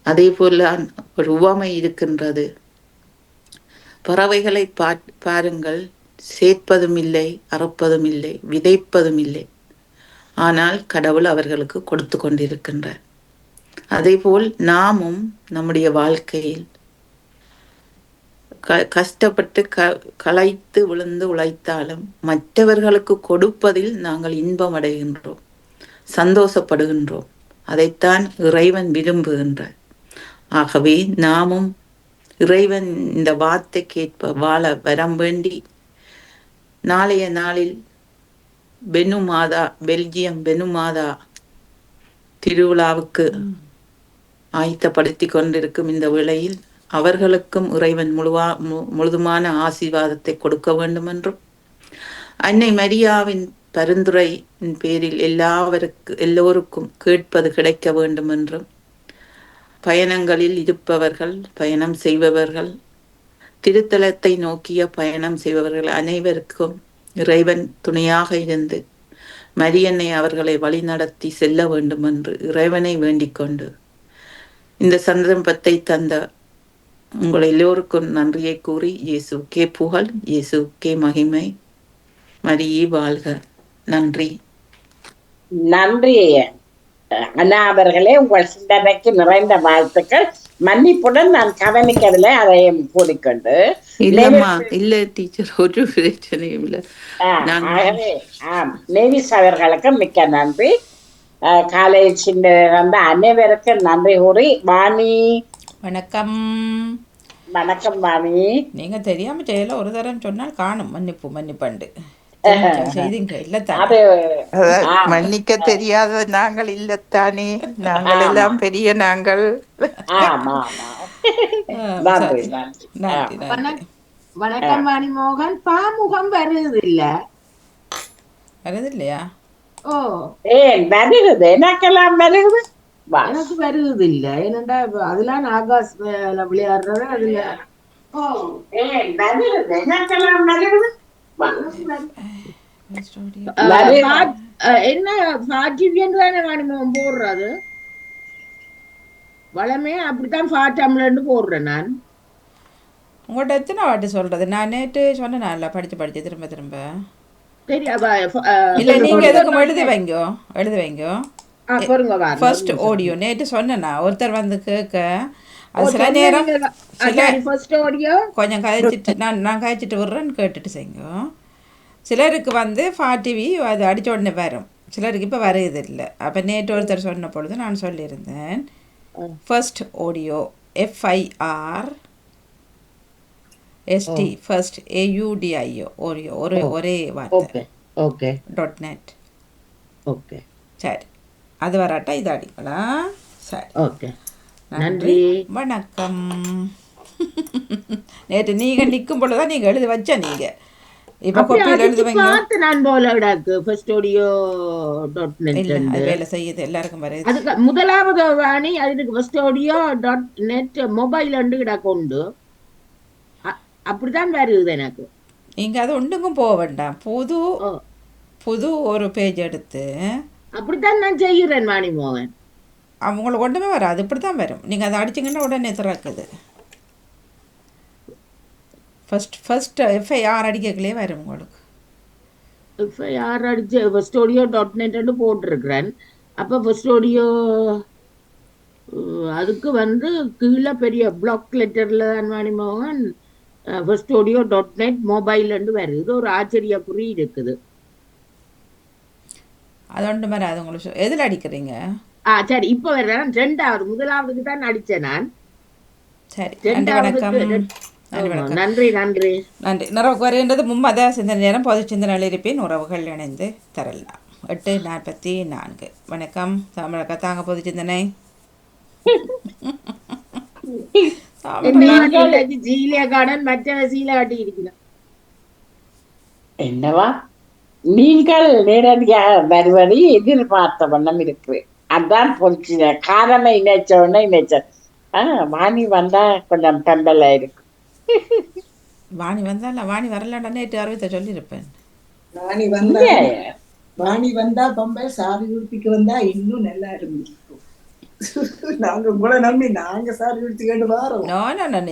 அதே போல ஒரு உவமை இருக்கின்றது. பறவைகளை பாருங்கள், சேர்ப்பதும் இல்லை, அறுப்பதும் இல்லை, விதைப்பதும் இல்லை. ஆனால் கடவுள் அவர்களுக்கு கொடுத்து கொண்டிருக்கின்றார். அதேபோல் நாமும் நம்முடைய வாழ்க்கையில் கஷ்டப்பட்டு களைத்து விழுந்து உழைத்தாலும் மற்றவர்களுக்கு கொடுப்பதில் நாங்கள் இன்பம் அடைகின்றோம், சந்தோஷப்படுகின்றோம். அதைத்தான் இறைவன் விரும்புகின்றார். ஆகவே நாமும் இறைவன் இந்த வார்த்தைக்கேற்ப வாழ வரம் வேண்டி நாளைய நாளில் பெல்ஜியம் பெனுமாதா திருவிழாவுக்கு ஆயத்தப்படுத்தி கொண்டிருக்கும் இந்த வேளையில் அவர்களுக்கும் இறைவன் முழுதுமான ஆசீர்வாதத்தை கொடுக்க வேண்டும் என்றும், அன்னை மரியாவின் பரிந்துரையின் பேரில் எல்லோருக்கும் கேட்பது கிடைக்க வேண்டும் என்றும், பயணங்களில் இருப்பவர்கள், பயணம் செய்பவர்கள், திருத்தலத்தை நோக்கிய பயணம் செய்பவர்கள் அனைவருக்கும் இறைவன் துணையாக இருந்து மரியன்னை அவர்களை வழிநடத்தி செல்ல வேண்டும் என்று இறைவனை வேண்டிக் கொண்டு இந்த சந்தர்ப்பத்தை தந்த உங்கள் எல்லோருக்கும் நன்றியை கூறி, இயேசுக்கே புகழ், இயேசுக்கே மகிமை, மரியே வாழ்க. நன்றி. நன்றி அண்ணா அவர்களே. உங்கள் சிந்தனைக்கு நிறைந்த வாழ்த்துக்கள். மன்னிப்புடன் நான் கவனிக்கவில்லை, அதையும் கூறிக்கொண்டு. இல்லம்மா, இல்ல டீச்சர், ஒரு பிரச்சனையும் இல்லை. நேவிஸ் அவர்களுக்கு மிக்க நன்றி. காலையில் சிந்தனை வந்த அனைவருக்கும் நன்றி கூறி, வாணி வணக்கம். வணக்கம் வாணி. நீங்க தெரியாம செய்யல, ஒரு தரம் சொன்னால் காணும் மன்னிப்பண்டு மன்னிக்க தெரியாத நாங்கள் இல்லத்தானே, நாங்கள் எல்லாம் பெரிய நாங்கள். வணக்கம் வாணி மோகன். பாமுகம் வருது இல்லையா? ஓ வருது, எனக்கெல்லாம் வருது, எனக்கு வருது இல்ல. ஏனண்டா அதெல்லாம் ஆகாஷ் விளையாடுறது அதுல என்ன ஃபார்ட்டிவியன் தானே வேணுமோ போடுறது வளமே அப்படித்தான் ஃபார்ட்டம்லன்னு போடுறேன் நான். உங்கள்கிட்ட எத்தனை வாட்டி சொல்கிறது? நான் நேற்று சொன்னேன், நல்லா படித்து திரும்ப திரும்ப. சரி இல்லை, நீங்கள் எதுக்கும் எழுதி வைங்கோ, எழுதி வைங்கோ. பாருங்க ஃபர்ஸ்ட் ஆடியோ நேற்று சொன்னேன்னா ஒருத்தர் வந்து கேட்க, அது சில நேரம் ஃபர்ஸ்ட் ஆடியோ கொஞ்சம் கதைச்சிட்டு நான் கதைச்சிட்டு விட்றேன்னு கேட்டுட்டு செய்யுங்க. சிலருக்கு வந்து ஃபார்ட்டிவி அது அடித்த உடனே வரும், சிலருக்கு இப்போ வருது இல்லை. அப்போ நேற்று ஒருத்தர் சொன்ன பொழுது நான் சொல்லியிருந்தேன், first audio FIR ST first AUDIO Oreo ஒரே வார்த்தை .net. ஓகே சரி, அது வராட்டா இது அடிக்கலாம். சரி, ஓகே, நன்றி, வணக்கம். நேற்று நீங்கள் நிற்கும் பொழுது தான் நீங்கள் எழுதி வச்ச, நீங்கள் இப்போ கொப்பியில் எழுதுவீங்க. நான் போல ஃபர்ஸ்ட் ஆடியோ .net அது வேலை செய்யுது, எல்லாருக்கும் வருது. அதுக்கு முதலாவது வாணி அதுக்கு ஃபர்ஸ்ட் ஆடியோ .net மொபைல் கொண்டு அப்படிதான் வருது எனக்கு. நீங்கள் அது ஒன்றுக்கும் போக வேண்டாம், புது ஒரு பேஜ் எடுத்து அப்படித்தான் நான் செய்கிறேன் வாணி மோகன். அவங்களுக்கு ஒன்றுமே வராது, இப்படி தான் வரும். நீங்கள் அதை அடிச்சிங்கன்னா உடனே திறக்குது. ஃபர்ஸ்ட் FIR அடிக்கக்குள்ளே வரும் உங்களுக்கு. FIR அடிச்சு ஃபர்ஸ்ட் ஆடியோ .net போட்டிருக்கிறேன். அப்போ ஃபர்ஸ்ட் ஆடியோ அதுக்கு வந்து கீழே பெரிய பிளாக் லெட்டரில் தான் வாணி மோகன் ஃபர்ஸ்ட் ஆடியோ .net மொபைல் வருது. ஒரு ஆச்சரிய குறி இருக்குது. அது ஒன்று மாதிரி அது உங்களுக்கு எதில் அடிக்கிறீங்க? சரி, இப்போ வர்றேன். ரெண்டாவது, முதலாவதுக்கு தான் அடித்தேன் நான். சரி, நன்றி, வணக்கம். நன்றி நன்றி நன்றி. நிறைவுக்கு வருகின்றது மும்மத சிந்தனை நேரம். பொது சிந்தனையில் இருப்பேன், உறவுகள் இணைந்து தரலாம். 8:44. வணக்கம் தமிழக தாங்க பொது சிந்தனை. என்னவா நீங்கள் நேரடியாக வருவதை எதிர்பார்த்த வண்ணம் இருக்கு. அதான் பொறிச்சு காரமை இணைச்ச வாணி வந்தா கொஞ்சம் டம்பலா இருக்கு. வாணி வந்தா வாணி வரலாண்டா நேற்று அறிவித்த சொல்லியிருப்பேன். வாணி வந்தா பொம்பை சாரி உடுத்திக்கு வந்தா இன்னும் நல்லா இருந்திருக்கும். நாங்க உங்களை நம்பி நாங்க சாரி உடுத்திக்கிட்டு வரோம். நோ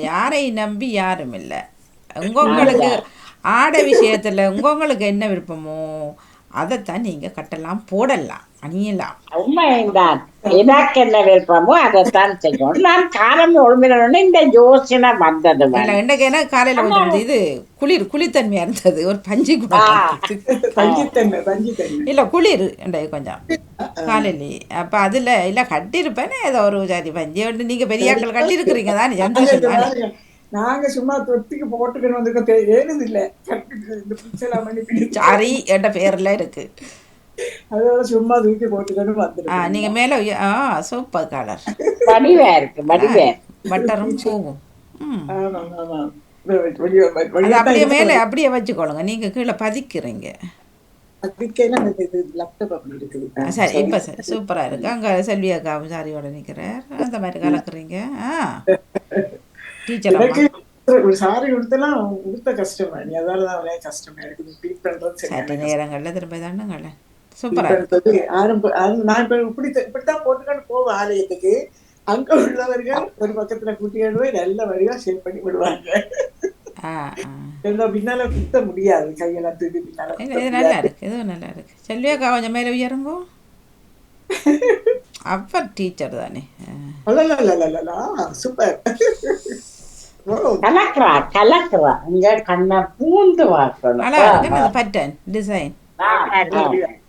யாரையும் நம்பி யாரும் இல்லை. உங்களுக்கு ஆடை விஷயத்துல உங்களுக்கு என்ன விருப்பமோ அதைத்தான் நீங்க கட்டலாம், போடலாம், அணியலாம். உண்மைதான், எனக்கு என்ன விருப்பமோ அதைத்தான் செய்யணும். நான் காலம் ஒழுங்கினோடனே இந்த யோசனை வந்தது. இன்றைக்கு என்ன காலையில கொஞ்சம் இது குளிர்தன்மையா இருந்தது, ஒரு பஞ்சு இல்ல குளிர் கொஞ்சம் காலையிலே. அப்ப அதுல இல்ல கட்டியிருப்பேன்னு ஏதோ ஒரு ஜாதி பஞ்சு ஒன்று. நீங்க பெரியாக்கள் கட்டியிருக்கிறீங்க தானே, சந்தோஷம் தானே. நாங்க சும்மா தொட்டிக்கு போட்டுக்கணும் வந்து ஏழுது இல்ல சாரி என்ற பேர்ல இருக்கு, அதோட சும்மா தூக்கி போட்டுக்கணும் வந்துடும். நீங்க மேல சூப்பர் கலர் பட்டரும் பூவும் அப்படியே மேல அப்படியே வச்சுக்கொள்ளுங்க. நீங்க கீழே பதிக்கிறீங்க. சரி, இப்ப சரி, சூப்பரா இருக்கு. அங்க செல்வி அக்காவும் சாரியோட நிக்கிறார், அந்த மாதிரி கலக்குறீங்க. சாரி உடுத்தலாம் உடுத்த கஷ்டமா, அதாவது கஷ்டமா இருக்குது நேரங்கள்ல திரும்ப தானுங்கள. சூப்பரா நான் இப்படித்தான் போட்டுக்கொண்டு போவேன் ஆலயத்துக்கு. அங்க உள்ளவர்கள் ஒரு பக்கத்துல கூட்டிட்டு போய் நல்ல வழியா ஷேப் பண்ணி விடுவாங்க. பின்னால குத்த முடியாது, கையெல்லாம் தூக்கி பின்னால. இது நல்லா இருக்கு, இதுவும் நல்லா இருக்கு. செல்வியாக்கா கொஞ்சம் மேல உயருங்கோ. அப்ப டீச்சர் தானே. சூப்பர். கலக்குறா இங்க கண்ணா பூந்து வாக்கணும். நல்லா இருக்கு பேட்டர்ன் டிசைன்,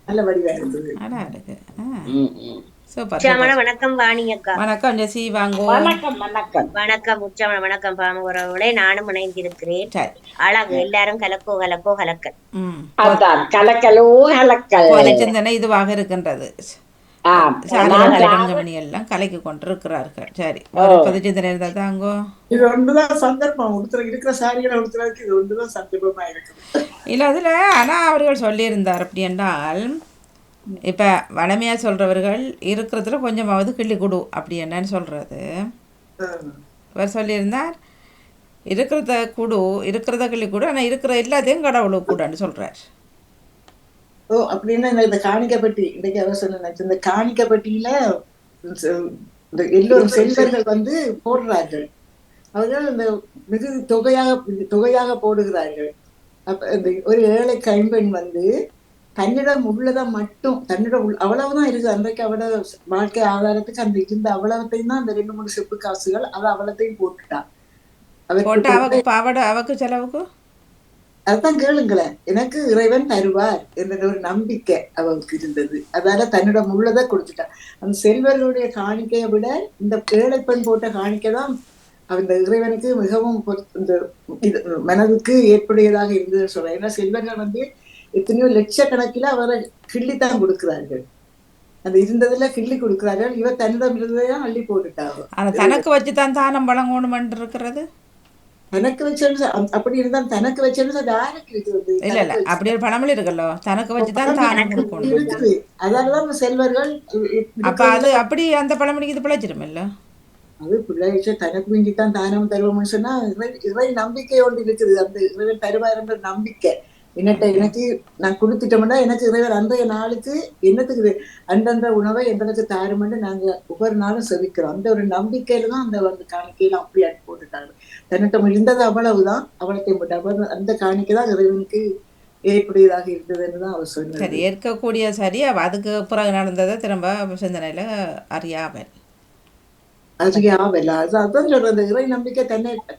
நல்ல வடிவா இருக்குது, நல்லா இருக்கு. சூப்பர். வணக்கம் வாணி அக்கா. வணக்கம் ஜெசி, வாங்கோ. வணக்கம் வணக்கம் வணக்கம் உச்சமன வணக்கம் பாமுறவுகளே. நானும் இணைந்திருக்கிறேன். அழகு எல்லாரும் கலக்கோ கலக்கோ கலக்கல். அதான் கலக்கலோ கலக்கல் சிந்தனை இதுவாக இருக்கின்றது. மணி எல்லாம் கலைக்கு கொண்டிருக்கிறார்கள். சரி, பொது சிந்தனை இருந்தா தாங்கோ. இது ஒன்றுதான் சந்தர்ப்பம், இருக்கிற சாரிகளை உடுத்துறதுக்கு இது ஒன்றுதான் சந்தர்ப்பமா இருக்குது. இல்ல அதுல ஆனா அவர்கள் சொல்லியிருந்தார் அப்படி என்றால், இப்ப வளமையா சொல்றவர்கள் இருக்கிறதுல கொஞ்சமாவது கிள்ளி கொடு அப்படி என்னன்னு சொல்றது. இவர் சொல்லியிருந்தார் இருக்கிறத கிள்ளி கொடு, ஆனா இருக்கிற எல்லாத்தையும் கடவுளுக்கு கூடன்னு சொல்றார். ஓ அப்படின்னா இந்த காணிக்கப்பட்டி இன்றைக்கு அவர் சொன்ன இந்த காணிக்கப்பட்டியில இந்த எல்லோரும் செல்வர்கள் வந்து போடுறார்கள். அவர்கள் இந்த மிகு தொகையாக போடுகிறார்கள். அப்ப இந்த ஒரு ஏழை கைம்பெண் வந்து தன்னிடம் உள்ளதை மட்டும் தன்னிடம் அவ்வளவுதான் இருக்குது அன்றைக்கு அவட வாழ்க்கை ஆதாரத்துக்கு அந்த இருந்த அவ்வளவத்தையும் தான் அந்த 2-3 செப்பு காசுகள் அதை அவ்வளத்தையும் போட்டுட்டான். அவக்கு செலவுக்கு அதுதான் கேளுங்களேன், எனக்கு இறைவன் தருவார் என்ற ஒரு நம்பிக்கை அவருக்கு இருந்தது. அதால தன்னிடம் உள்ளதை கொடுத்துட்டான். அந்த செல்வர்களுடைய காணிக்கையை விட இந்த ஏழை பெண் போட்ட காணிக்கை தான் அந்த இறைவனுக்கு மிகவும் இந்த மனதுக்கு ஏற்புடையதாக இருந்ததுன்னு சொல்றேன். ஏன்னா செல்வர்கள் வந்து எத்தனையோ லட்சக்கணக்கில் அவரை கிள்ளித்தான் கொடுக்கிறார்கள். அந்த இருந்ததுல கிள்ளி கொடுக்கிறார்கள். இவர் தன்னிடம் இருந்ததையும் அள்ளி போட்டுட்டாங்க. தனக்கு வச்சுதான் தானம் வழங்கணும் இருக்கிறது. தனக்கு வச்சு அப்படி இருந்தா தனக்கு வச்சு யாருக்கு இருக்குது? இல்ல இல்ல அப்படி ஒரு பணமில் இருக்கല്ലോ, தனக்கு வச்சுதான் தானம் இருக்குது. அதனாலதான் செல்வர்கள் அப்ப அது அப்படி அந்த பழமொழிக்கு இது பிழைச்சிடும் இல்ல. அது பிள்ளைச்ச தனக்கு மிஞ்சித்தான் தானம் தருவோம்னு சொன்னா இறை நம்பிக்கை ஒன்று இருக்குது. அந்த இறைவன் தருவார் என்ற நம்பிக்கை எனக்கு நான் கொடுத்துட்டோம்னா எனக்கு இறைவர் அன்றைய நாளுக்கு என்னத்துக்கு அந்தந்த உணவை எங்களுக்கு தாருமென்று நாங்க ஒவ்வொரு நாளும் செவிக்கிறோம். அந்த ஒரு நம்பிக்கையில தான் அந்த காணிக்கையில அப்படி அடி போட்டுட்டாங்க. தன்னிடம் இருந்தது அவ்வளவுதான், அவ்வளத்தையும் போட்டாங்க. அந்த காணிக்கை தான் இறைவனுக்கு ஏற்புடையதாக இருந்ததுன்னு தான் அவர் சொன்னார். சரி, ஏற்கக்கூடிய சரி. அதுக்கு பிறகு நடந்ததை திரும்ப சிந்தனையில அறியாமல் அதான் சொல்றது. இறை நம்பிக்கை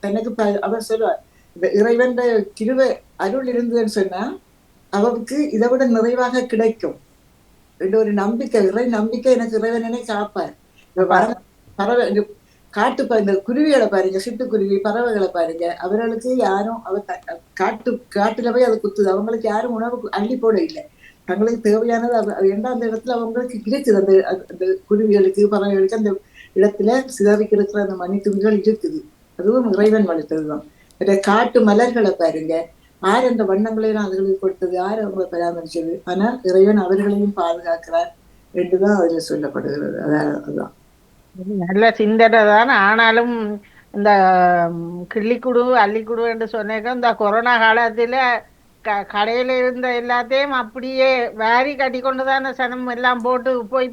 தனக்கு அவர் சொல்லுவார், இந்த இறைவன் கிருபை அருள் இருந்ததுன்னு சொன்னா அவருக்கு இதை விட நிறைவாக கிடைக்கும் என்ற ஒரு நம்பிக்கை, இறை நம்பிக்கை. எனக்கு இறைவனே காப்பார். பறவை இந்த குருவிகளை பாருங்க, சிட்டுக்குருவி பறவைகளை பாருங்க, அவர்களுக்கு யாரும் காட்டுல போய் அதை குத்துது. அவங்களுக்கு யாரும் உணவு அள்ளி போட இல்லை. தங்களுக்கு தேவையானது அந்த இடத்துல அவங்களுக்கு கிடைக்குது. அந்த குருவிகளுக்கு பறவைகளுக்கு அந்த இடத்துல சிதறிக்கு இருக்கிற அந்த மணி துணிகள் இருக்குது. அதுவும் இறைவன் வளர்த்ததுதான். காட்டு மலர்களை பாருங்க, யார் அந்த வண்ணங்களையும் அதுகளுக்கு கொடுத்தது, யார் அவங்களை பராமரிச்சது. ஆனால் இறைவன் அவர்களையும் பாதுகாக்கிறார் என்றுதான் அதுல சொல்லப்படுகிறது. அதுதான் நல்ல சிந்தனை தான். ஆனாலும் இந்த கிள்ளிக்குடு அள்ளிக்குடு என்று சொன்னேக்க இந்த கொரோனா காலத்துல கடையில இருந்த எல்லாத்தையும் அப்படியே வாரி கட்டி கொண்டுதான் சனம் எல்லாம் போட்டு போய்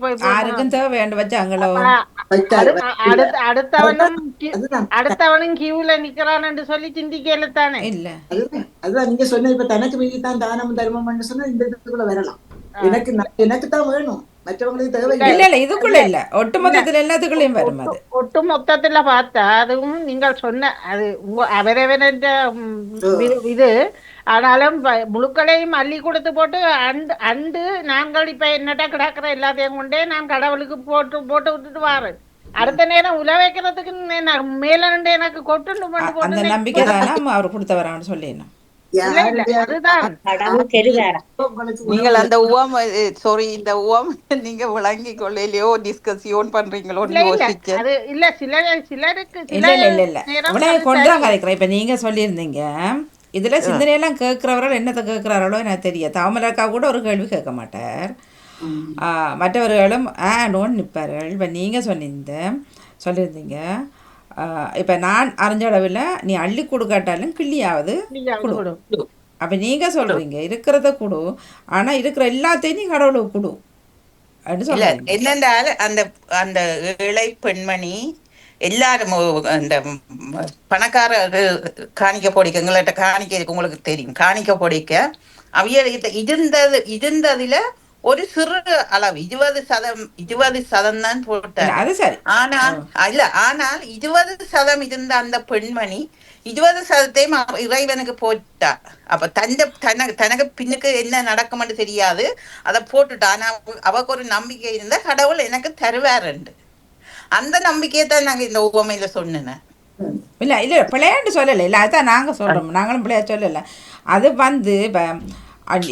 அடுத்தவனும் கியூல நிக்கிறான்னு சொல்லி சிந்திக்கல தானே. இல்ல அதுதான் நீங்க சொன்ன இப்ப தனக்கு மீதிதான் தானம் தர்மம் சொன்னா இந்த இடத்துக்குள்ள வரலாம். எனக்கு தான் வேணும், மற்றவங்களுக்கு தேவை இல்ல. இதுக்குள்ள இல்ல, ஒட்டுமொத்தத்துல எல்லாத்துக்குள்ளயும் வரும். அது ஒட்டுமொத்தத்துல பார்த்தா அதுவும் நீங்கள் சொன்ன அது அவரவன இது. ஆனாலும் முழுக்களையும் அள்ளி கொடுத்து போட்டு அண்டு நாங்கள் இப்ப என்னட்டா கிடக்குற எல்லாத்தையும் கொண்டே நான் கடவுளுக்கு போட்டு விட்டுட்டு வாரேன். அடுத்த நேரம் உல வைக்கிறதுக்கு மேல நின்று எனக்கு கொட்டு அந்த நம்பிக்கை தானே அவர் கொடுத்தவரான்னு சொல்லிடணும். நீங்கள் அந்த உவம் சாரி இந்த உவம் நீங்க விளங்கி கொள்ளையிலயோ டிஸ்கஷன் பண்றீங்களோ இல்ல சிலருக்கு கொண்டாங்க இருக்கிறேன். இப்ப நீங்க சொல்லியிருந்தீங்க இதுல சிந்தனையெல்லாம் கேட்கிறவர்கள் என்னத்தை கேட்கிறார்களோ எனக்கு தெரியாது. தாமரக்கா கூட ஒரு கேள்வி கேட்க மாட்டார், மற்றவர்களும் நோன் நிற்பார்கள். இப்போ நீங்கள் சொல்லியிருந்தீங்க இப்போ நான் அறிஞ்ச அளவில் நீ அள்ளி கொடுக்காட்டாலும் கிள்ளியாவது கொடு. அப்போ நீங்கள் சொல்கிறீங்க இருக்கிறத கொடு, ஆனால் இருக்கிற எல்லாத்தையும் நீ கடவுளுக்கு கொடு அப்படின்னு சொல்லுங்க. என்னென்றால் அந்த அந்த இளை பெண்மணி எல்லாரும் அந்த பணக்கார காணிக்க போடிக்க எங்கள்கிட்ட காணிக்க இருக்கு, உங்களுக்கு தெரியும். காணிக்க போடிக்க அவைய இருந்ததுல ஒரு சிறு அளவு 20% தான் போட்டார். ஆனால் 20% இருந்த அந்த பெண்மணி 20% இறைவனுக்கு போட்டா. அப்ப தனக்கு பின்னுக்கு என்ன நடக்கும்னு தெரியாது, அதை போட்டுட்டா. ஆனா அவக்கு ஒரு நம்பிக்கை இருந்தா கடவுள் எனக்கு தருவாருண்டு. அந்த நம்பிக்கையை தான் நாங்க இந்த உவமையில சொன்னேன். இல்லை இல்லை பிள்ளையாண்டு சொல்லலை. இல்லை அதுதான் நாங்கள் சொல்கிறோம், நாங்களும் பிள்ளையா சொல்லலை. அது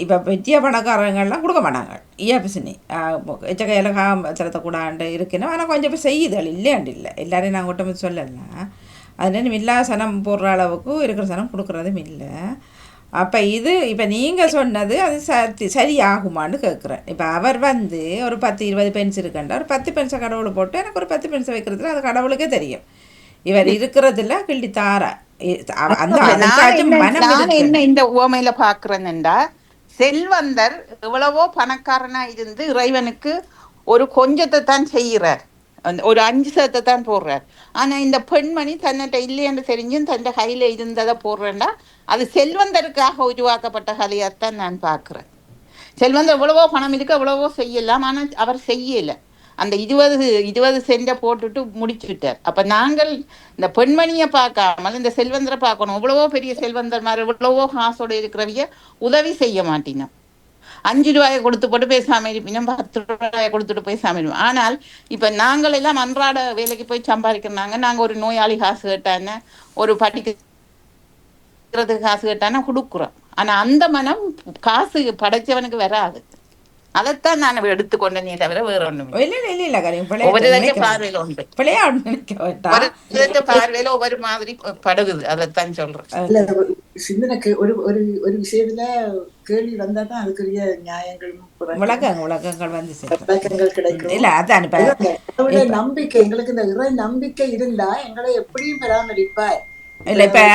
இப்போ பெரிய பணக்காரங்கள்லாம் கொடுக்க மாட்டாங்க. ஏபிசினி எச்சக்கையில் செலுத்தக்கூடாண்டு இருக்குன்னு. ஆனால் கொஞ்சம் பேர் செய்யுதல் இல்லையாண்டு இல்லை, எல்லாரையும் நாங்கள் ஒட்டமே சொல்லலை. அது இல்லாத சனம் போடுற அளவுக்கு இருக்கிற சனம் கொடுக்குறதும் இல்லை. அப்போ இப்போ நீங்கள் சொன்னது அது சரியாகுமான்னு கேட்குறேன். இப்போ அவர் ஒரு 10-20 பென்ஸ் இருக்குண்டா ஒரு 10 பென்ஸை கடவுளை போட்டு எனக்கு ஒரு 10 பென்ஸை வைக்கிறதுல அது கடவுளுக்கே தெரியும். இவர் இருக்கிறதுல கிள்ளி தார என்ன இந்த உவமையில பாக்குறேன்டா, செல்வந்தர் எவ்வளவோ பணக்காரனா இருந்து இறைவனுக்கு ஒரு கொஞ்சத்தை தான் செய்கிறார், ஒரு 5 தான் போடுறார். ஆனா இந்த பெண்மணி தன்னிட்ட இல்லையென்று தெரிஞ்சும் தன் கையில இருந்ததை போடுறேன்டா, அது செல்வந்தருக்காக உருவாக்கப்பட்ட கதையாத்தான் நான் பார்க்கிறேன். செல்வந்தர் எவ்வளவோ பணம் இருக்கு, எவ்வளவோ செய்யலாம், ஆனா அவர் செய்யல. அந்த 20 சென்ட போட்டுட்டு முடிச்சுட்டார். அப்ப நாங்கள் இந்த பெண்மணியை பார்க்காமல் இந்த செல்வந்தரை பார்க்கணும். எவ்வளவோ பெரிய செல்வந்தர் மாதிரி எவ்வளவோ காசோட இருக்கிறவிய உதவி செய்ய மாட்டினோம். 5 ரூபாயை கொடுத்து போட்டு பேசாம இருப்பினும், 10 ரூபாயை கொடுத்துட்டு பேசாம இருப்போம். ஆனால் இப்ப நாங்கள் எல்லாம் அன்றாட வேலைக்கு போய் சம்பாதிக்கிறாங்க. நாங்க ஒரு நோயாளி காசு கேட்டானே, ஒரு படிக்கிறதுக்கு காசு கேட்டானே கொடுக்குறோம். ஆனா அந்த மனம் காசு படைச்சவனுக்கு வராது. அதைத்தான் நான் எடுத்துக்கொண்டேனே தவிர வேற ஒண்ணும் பார்வையில ஒவ்வொரு மாதிரி படுகுது. அதைத்தான் சொல்றேன். சிந்தனைக்கு ஒரு ஒரு ஒரு விஷயத்துல கேள்வி வந்தாதான் அதுக்குரிய நியாயங்களும் விளக்கங்கள் வந்து விளக்கங்கள் கிடைக்கும். நம்பிக்கை எங்களுக்கு இந்த இறை நம்பிக்கை இருந்தா எங்களை எப்படியும் பராமரிப்பார். இல்லை, இப்போ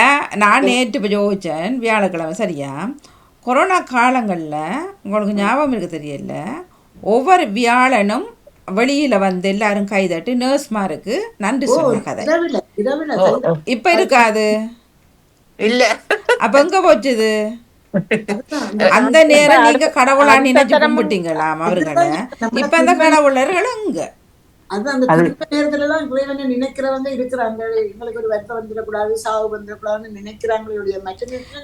நான் நேற்று யோசிச்சேன் வியாழக்கிழமை சரியா, கொரோனா காலங்களில் உங்களுக்கு ஞாபகம் இருக்க தெரியல, ஒவ்வொரு வியாழனும் வெளியில் வந்து எல்லாரும் கைதட்டு நர்ஸ்மாருக்கு நன்றி சொன்ன கதை இப்போ இருக்காது. இல்லை, அப்போ எங்கே போச்சுது? அந்த நேரம் நீங்க கடவுளா நினைச்சு கும்பிட்டீங்களாம் அவர்களை. இப்ப அந்த கடவுளர்கள் எங்க? அது அந்த குறிப்பிட்ட நேரத்துல எல்லாம் இறைவனை நினைக்கிறவங்க இருக்கிறாங்க. எங்களுக்கு ஒரு வருத்தம் வந்துடக்கூடாது, சாவு வந்துடக்கூடாதுன்னு நினைக்கிறாங்களுடைய.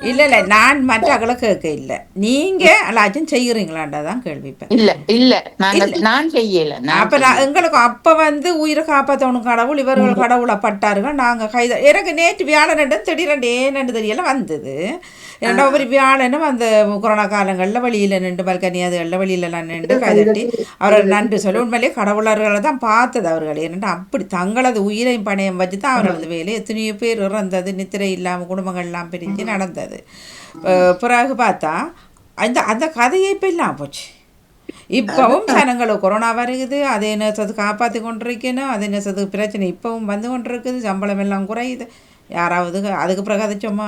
இல்ல இல்ல, நான் மற்றவங்களை கேட்க இல்ல, நீங்க எல்லாச்சும் செய்யறீங்களான்றதான் கேள்வி. இல்ல இல்ல, நான் செய்யல. அப்ப எங்களுக்கு அப்ப வந்து உயிரை காப்பாத்தவனும் கடவுள், இவர்கள் கடவுளை பட்டார்கள். நாங்க கைத எனக்கு நேற்று வியாழன் திடீரெண்டு ஏன்னு தெரியல வந்தது. ஒவ்வொரு வியாழனும் அந்த கொரோனா காலங்களில் வெளியில் நின்று பல்கனியாதுகளில் வெளியிலலாம் நின்று கைதட்டி அவர்கள் நன்றி சொல்லி உண்மையிலேயே கடவுளர்களை தான் பார்த்தது அவர்கள். ஏனென்று அப்படி தங்களது உயிரையும் பணையம் வச்சு தான் அவர்களது வேலை. எத்தனையோ பேர் இறந்தது, நித்திரை இல்லாமல் குடும்பங்கள்லாம் பிரிஞ்சு நடந்தது. பிறகு பார்த்தா அந்த அந்த கதையை இப்போ இல்லாமல் போச்சு. இப்பவும் ஜனங்களுக்கு கொரோனா வருகுது, அதே நேரத்துக்கு காப்பாற்றி கொண்டிருக்கணும், அதே நேரத்துக்கு பிரச்சனை இப்பவும் வந்து கொண்டிருக்குது, சம்பளம் எல்லாம் குறையுது. யாராவது அதுக்கு பிறகு கதைச்சோமா?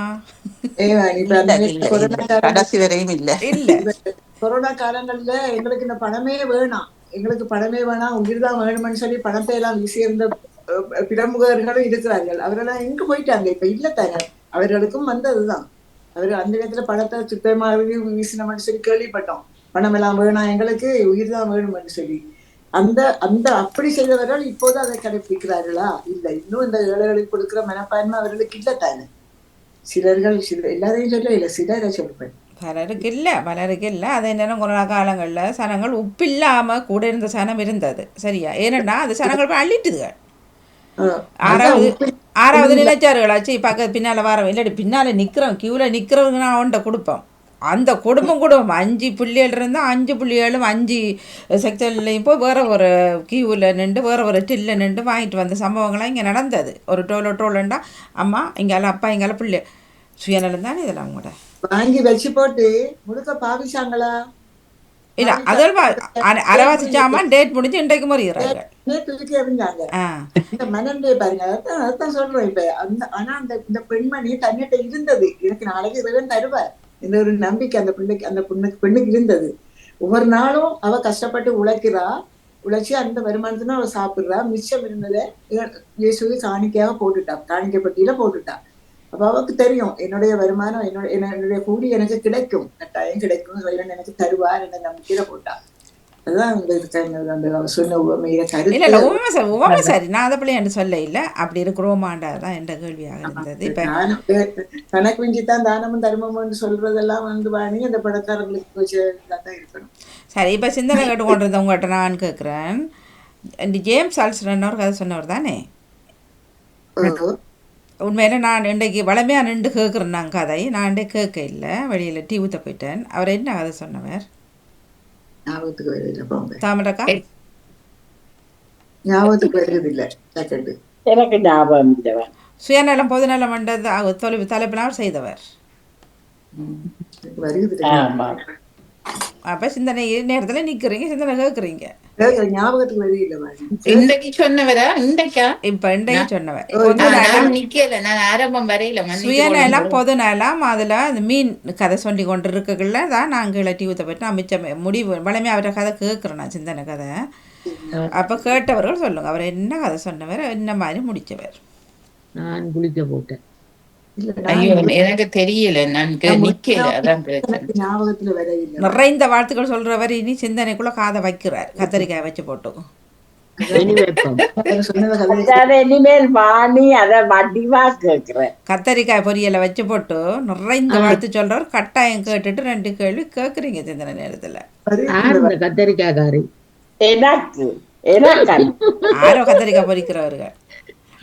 கொரோனா காலங்கள்ல எங்களுக்கு இந்த பணமே வேணாம், எங்களுக்கு பணமே வேணாம், உயிர் தான் வேணும்னு சொல்லி பணத்தை எல்லாம் வீசியிருந்த பிரமுகர்களும் இருக்கிறார்கள். அவரெல்லாம் எங்க போயிட்டாங்க? இப்ப இல்ல தாங்க. அவர்களுக்கும் வந்ததுதான். அவர்கள் அந்த இடத்துல பணத்தை சுத்தமாக வீசினோம்னு சொல்லி கேள்விப்பட்டோம். பணம் எல்லாம் வேணாம், எங்களுக்கு உயிர் தான் வேணும்னு சொல்லி. அந்த அந்த அப்படி செய்தவர்கள் இப்போது அதை கடைபிடிக்கிறார்களா? இல்லை. இன்னும் இந்த ஏழைகளுக்கு கொடுக்கிற மனப்பான்மை அவர்களுக்கு இல்லை தானே. சிலர்கள் எல்லாரையும் சொல்ல இல்லை, சிலரை சொல்றேன். பலருக்கு இல்லை. அதே நேரம் கொரோனா காலங்களில் சனங்கள் உப்பு இல்லாமல் கூட இருந்த சனம் இருந்தது சரியா. ஏன்னா அது சனங்கள் போய் அள்ளிட்டுதுகள். ஆறாவது நிலைச்சார்களாச்சு பக்கத்து பின்னால் வர இல்லாட்டி பின்னால் நிற்கிறோம், கியூவில் நிற்கிறவங்க நான் அவன்கிட்ட கொடுப்போம். அந்த குடும்பம் 5 பிள்ளைகள் இருந்தால் 5 பிள்ளைகளும் 5 செக்டர்லையும் போய் வேறு ஒரு கியூவில் நின்று வேறு ஒரு டில்ல நின்று வாங்கிட்டு வந்த சம்பவங்கள்லாம் இங்கே நடந்தது. ஒரு டோலண்டா அம்மா இங்கால அப்பா இங்கால பிள்ளை சுயநலம் தானே இதெல்லாம் அவங்களோட வாங்கி வச்சு போட்டு முழுக்க பாவிச்சாங்களா? இல்ல அதில் அரைவாசி சாமான் டேட் முடிஞ்சு இன்றைக்கு முறையிறாங்க. மனண்டே பாருங்க, அதான் சொல்றேன். இப்ப ஆனா இந்த பெண்மணி தன்னிட்ட இருந்தது, எனக்கு நாளைக்கு இறைவன் தருவார் இந்த ஒரு நம்பிக்கை அந்த பெண்ணுக்கு இருந்தது. ஒவ்வொரு நாளும் அவ கஷ்டப்பட்டு உழைக்கிறா, உழைச்சி அந்த வருமானத்தினா அவ சாப்பிடுறா. மிச்சம் இருந்ததை இயேசுவை காணிக்கையாக போட்டுட்டா, காணிக்கப்பட்டியில போட்டுட்டா. அப்ப அவருக்கு தெரியும் என்னுடைய வருமானம் என்னுடைய கூலி எனக்கு கிடைக்கும், கட்டாயம் கிடைக்கும், இறைவன் எனக்கு தருவார் என்ற நம்பிக்கையில போட்டா. அதுதான் சொன்ன உவமையில கருத்து. சரி, நான் அதை பிள்ளை என்று சொல்ல இல்லை, அப்படி இருக்கிறோமாண்டதான் என்ற கேள்வியாக இருந்தது. இப்ப தனக்கு மிஞ்சித்தான் தானமும் தர்மமும் சொல்றதெல்லாம் வந்து வாங்கி அந்த பணக்காரங்களுக்கு தான் இருக்கணும். சரி, இப்ப சிந்தனை கேட்டுக்கொண்டிருந்த உங்கள்கிட்ட நான் கேட்கிறேன், இந்த ஜேம்ஸ் ஆல்சன் ஒரு கதை சொன்னவர் தானே? உண்மையில நான் இன்றைக்கு வளமையாக நின்று கேட்குறேன். நான் கதை நான் இன்றைக்கு கேட்க இல்லை, வெளியில் டீ ஊற்ற போயிட்டேன். அவர் என்ன கதை சொன்னவர்? தாமரக்கா எனக்கு ஞாபகம் இல்லை. சுயநலம் பொதுநலம் தலைப்பில் அவர் செய்தவர். அப்போ சிந்தனை நேரத்தில் நிற்கிறீங்க, சிந்தனை கேட்குறீங்க. ஞாபகத்துக்கு வெளியில மாதிரி இன்றைக்கு சொன்னவரா? இன்றைக்கா? இப்போ இன்றைக்கு சொன்னவன் நான் நிக்கல, நான் ஆரம்பம் வரையில சுயநலம் பொதுநலம். அதில் அந்த மீன் கதை சொல்லி கொண்டு இருக்கக்குள்ள தான் நாங்கள் இளட்டி ஊற்ற போயிட்டு நான் மிச்சம் முடிவு வளமே அவரை கதை கேட்குறேன், நான் சிந்தனை கதை. அப்போ கேட்டவர்கள் சொல்லுங்க, அவர் என்ன கதை சொன்னவர், என்ன மாதிரி முடித்தவர். நான் குளிக்க போட்டேன். ஐயோ எனக்கு தெரியல, நான் நிக்கல, அதான் ஞாபகத்துல வரையில. நிறைந்த வாழ்த்துக்கள் சொல்றவர் இனி சிந்தனைக்குள்ள காதை வைக்கிறார், கத்தரிக்காய் வச்சு போட்டு. இனிமேல் வாணி அத வடிவா கேக்குறேன். கத்தரிக்காய் பொரியலை வச்சு போட்டு நிறைந்த வாழ்த்து சொல்றவர் கட்டாயம் கேட்டுட்டு 2 கேள்வி கேட்குறீங்க சிந்தனை நேரத்துல. கத்தரிக்காய் காரி எனக்கு ஆரோ கத்தரிக்காய் பொரிக்கிறவர்கள்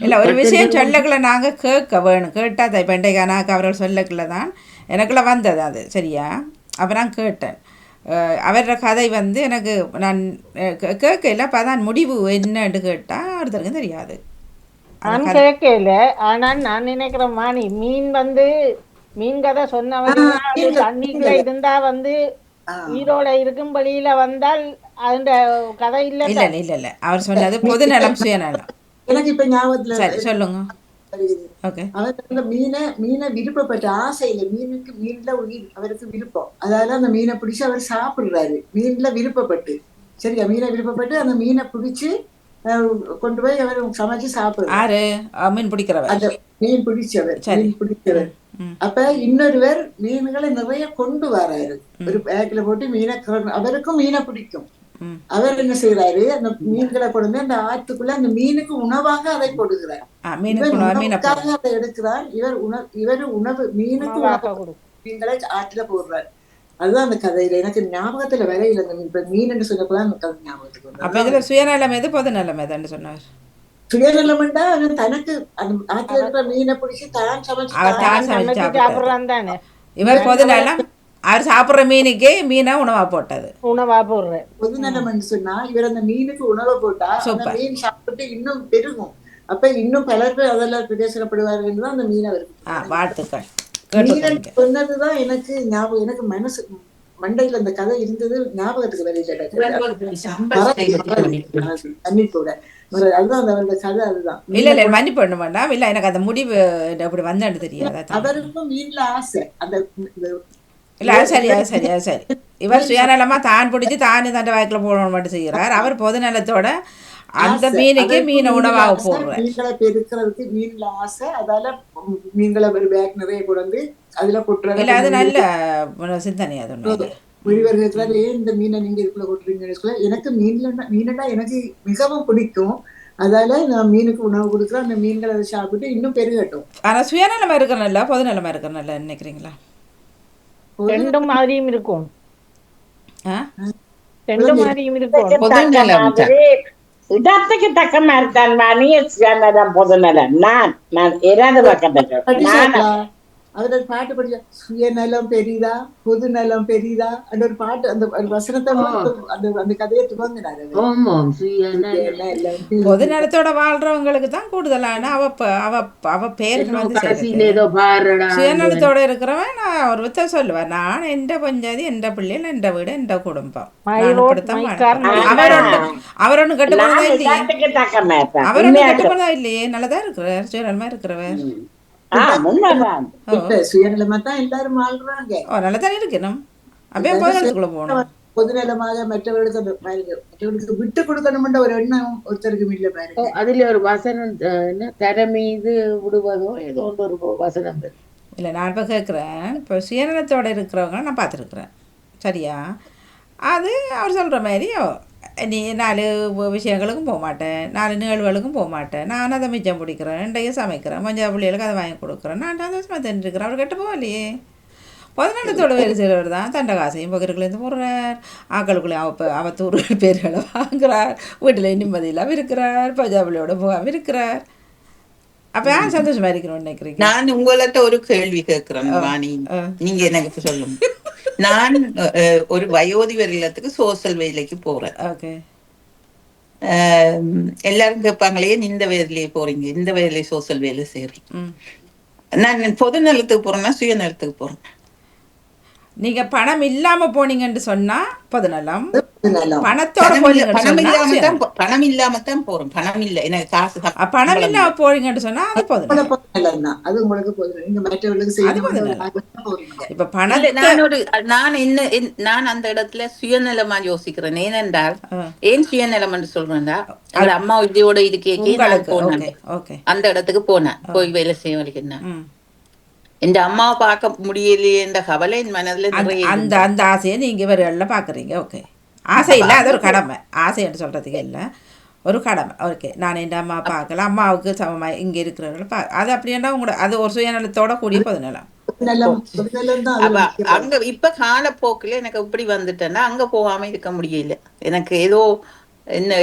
இல்லை, ஒரு விஷயம் சொல்லக்குள்ள நாங்கள் கேட்க வேணும். கேட்டால் தான் இப்போ இன்றைக்கானாக்கு அவர்கள் சொல்லக்குள்ள தான் எனக்குள்ள வந்தது அது, சரியா? அப்போ நான் கேட்டேன். அவரோட கதை வந்து எனக்கு நான் கேட்கல. அப்போ தான் முடிவு என்னன்னு கேட்டால் ஒருத்தருக்கும் தெரியாது. நான் கேட்கல. ஆனால் நான் நினைக்கிறேன் மாணி மீன் வந்து மீன் கதை சொன்னவங்க தண்ணிக்குள்ள இருந்தா வந்து ஈரோட இருக்கும் வழியில வந்தால் அந்த கதை இல்ல. இல்லை இல்லை இல்லை, அவர் சொன்னது பொதுநலம் சுயநலம். எனக்கு இப்ப ஞாபகத்துல சரி சொல்லுங்க. அவர் அந்த மீனை விருப்பப்பட்ட ஆசையில மீன்ல உயிர் அவருக்கு விருப்பம், அதால அந்த மீனை பிடிச்சு அவர் சாப்பிடுறாரு. மீன்ல விருப்பப்பட்டு, சரியா? மீனை விருப்பப்பட்டு அந்த மீனை பிடிச்சு கொண்டு போய் அவர் சமைச்சு சாப்பிடுறாரு. மீன் பிடிக்கிறவர், அந்த மீன் பிடிச்சவர். அப்ப இன்னொருவர் மீன்களை நிறைய கொண்டு வராரு, ஒரு பேக்கில போட்டு மீனை. அவருக்கும் மீனை பிடிக்கும். அவர் என்ன செய்யறாரு, அந்த மீன்களை கொண்டு அந்த ஆற்றுக்குள்ள அந்த மீனுக்கு உணவாக அதை கொடுக்கிறார். அதை எடுக்கிறார். இவர் உணவு மீனுக்கு மீன்களை ஆற்றுல போடுறார். அதுதான் அந்த கதையில எனக்கு ஞாபகத்துல வரையில. இப்ப மீன் என்று சொல்லக்கூடாது அந்த கதை ஞாபகத்துக்கு. அப்ப இதுல சுயநலம் எது பொதுநலம் எதுன்னு சொன்னார்? சுயநலம்டா தனக்கு அந்த ஆற்றுல இருக்கிற மீனை பிடிச்சி தான் சமைச்சு சாப்பிடுறான் தானே. இவர் பொதுநலம், அவர் சாப்பிடுற மீனுக்கே மீனை உணவா போட்டது. உணவா போடுறேன் பொதுநலம் சொன்னா இவர் அந்த மீனுக்கு உணவை போட்டா மீன் சாப்பிட்டு இன்னும் பெருகும். அப்ப இன்னும் பலர் பேர் அதெல்லாம் பிரதேசப்படுவார்கள் என்றுதான் அந்த மீன் அவருக்கு. வாழ்த்துக்கள். மீன் சொன்னதுதான் எனக்கு ஞாபகம். எனக்கு மனசு மண்டையில அந்த கதை இருந்தது, ஞாபகத்துக்கு வரையில. அதுதான் அந்த கதை. அதுதான் இல்ல இல்ல மன்னிப்பு பண்ண வேண்டாம். இல்ல எனக்கு அந்த முடிவு அப்படி வந்தான்னு தெரியாது. அவருக்கும் மீன்ல ஆசை. அந்த இல்லை சரி சரி சரி. இவர் சுயநலமா தான் பிடிச்சி தானே தண்டை வாய்க்கில் போடணும் மட்டும் செய்கிறார். அவர் பொதுநலத்தோட அந்த மீனுக்கு மீனை உணவாக போடுறார். மீன்களை பெருக்கிறதுக்கு மீன்ல ஆசை, அதால மீன்களை ஒரு பேக் நிறைய கொண்டு அதுல கொட்டுறாரு. இல்லை அது நல்ல சிந்தனை. அது முனிவர்கள் ஏன் இந்த மீனை நீங்க இதுக்குள்ள கொட்டுறீங்க? எனக்கு மீனடா எனக்கு மிகவும் பிடிக்கும், அதால நான் மீனுக்கு உணவு கொடுக்குறேன். அந்த மீன்களை அதை சாப்பிட்டு இன்னும் பெருகட்டும். ஆனா சுயநலமா இருக்கிறனால பொதுநலமா இருக்கிறனால நினைக்கிறீங்களா? ரெண்டும் மாதிரியும் இருக்கும். ரெண்டும் மாதிரியும் இருக்கும். இடத்துக்கு தக்க மாதிரி தான் வாணி சுயநலம் பொதுநலம். நான் ஏதாவது பக்கத்துல அவரோட பாட்டு படிச்ச சுயநலம் பெரிதா பொதுநலம் பெரிதா அந்த ஒரு பாட்டு, அந்த வசனத்தை அந்த கதையை துவங்கினாரு. பொதுநலத்தோட வாழ்றவங்களுக்கு தான் கூடுதலான அவ பேர்கள் வந்து சுயநலத்தோட இருக்கிறவன் நான் ஒரு வித்த சொல்லுவேன். நான் எந்த பஞ்சாதி, எந்த பிள்ளைகள், எந்த வீடு, எந்த குடும்பம். அவர் ஒண்ணு கட்டுப்போனதா இல்லையே. அவர் ஒண்ணு கட்டுப்போனதா இல்லையே. நல்லதா இருக்கிறார், சுயநலமா இருக்கிறவர். சுயநலமா தான் எல்லாரும் வாழ்றாங்க. நல்லதான் இருக்கணும். அப்படியே பொதுநலத்துக்குள்ள போகணும். பொதுநலமாக மற்றவர்களுக்கு விட்டு கொடுக்கணும்ன்ற ஒரு எண்ணம் ஒருத்தருக்கு இல்ல பாருங்க. அதுல ஒரு வசனம் தர மீது விடுவதோ ஏதோ ஒரு வசனம் இல்லை. நான் இப்போ கேட்குறேன், இப்போ சுயநலத்தோடு இருக்கிறவங்க நான் பார்த்துருக்குறேன், சரியா? அது அவர் சொல்கிற மாதிரி நீ 4 விஷயங்களுக்கும் போக மாட்டேன், 4 நிகழ்வுகளுக்கும் போக மாட்டேன், நான் அதை மிச்சம் பிடிக்கிறேன், 2 சமைக்கிறேன், மஞ்சள் பிள்ளைகளுக்கு அதை வாங்கி கொடுக்குறேன், நான் சந்தோஷமாக தெரிஞ்சுக்கிறேன். அவர் கெட்டு போகலையே. பொதுநலத்தோட வேறு செய்கிறவர் தான் தண்டை காசையும் பகிர்களுக்கு போடுறார், ஆக்களுக்குள்ளே அவத்தூர் பேர்களை வாங்குறார், வீட்டில் நிம்மதியில்லாமல் இருக்கிறார், பஞ்சாபிளோட போகாமல் இருக்கிறார். அப்போ யார் சந்தோஷமாக இருக்கிறோம் நினைக்கிறீங்க? நான் உங்கள்கிட்ட ஒரு கேள்வி கேட்குறேன் வாணி, நீங்க எனக்கு சொல்லுங்க. நான் ஒரு வயோதிபர் இல்லத்துக்கு சோசியல் வேலைக்கு போறேன். எல்லாரும் கேட்பாங்களே இந்த வயதுலயே போறீங்க, இந்த வயதுலயே சோசியல் வேலை செய்யறீங்க. நான் பொது நலத்துக்கு போறேன்னா சுயநலத்துக்கு போறேன்? நீங்க பணம் இல்லாம போனீங்கன்னு சொன்னா பொதுநலம், பொதுநலம். பணத்தோட போனீங்கன்னு பணம் சொன்னா இல்லாம சுயநலம். தான் பணம் இல்லாம தான் போறோம். பணம் இல்ல எனக்கு காசு பணம் இல்லாம போறீங்கன்னு சொன்னா அது கூட பொதுநலம். பொதுநலம் தான். அது உங்களுக்கு பொதுநலம். நீங்க மற்றவர்களுக்கு அது செய்யணும்னு ஒரு பொதுநலம். ஆர்வத்துல போறீங்க. இப்ப இல்ல, பணத்தை நான் அந்த இடத்துல சுயநலமா யோசிக்கிறேன். ஏனென்றால் ஆ, ஏன் சுயநலம் என்று சொல்றேன்டா, அந்த அம்மா இதோட இருக்கே நான் உங்களுக்கு போனேன், ஓகே ஓகே. அந்த இடத்துக்கு போனேன், போய் வேலை செய்ய வலிக்கிறேன். ம். என் அம்மாவை பார்க்க முடியலையே என்ற கவலை என் மனதுல அந்த நிறைய அந்த இருந்தது. அந்த ஆசையை நீங்க இவரெல்லாம் பாக்குறீங்க. ஓகே, ஆசை இல்லை, அது ஒரு கடமை. ஆசைன்னு சொல்றதுக்கு இல்லை, ஒரு கடமை. ஓகே, நான் என் அம்மா பார்க்கல, அம்மாவுக்கு சமமாக இங்கே இருக்கிறவங்கள அது அப்படின்னா உங்களோட அது ஒரு சுயநலத்தோட கூடிய பொதுநலம். பொதுநலம் தான் அப்ப அதுல முக்கியம். அங்க இப்ப காலப்போக்குல எனக்கு இப்படி வந்துட்டேன்னா அங்க போகாம இருக்க முடியல. எனக்கு ஏதோ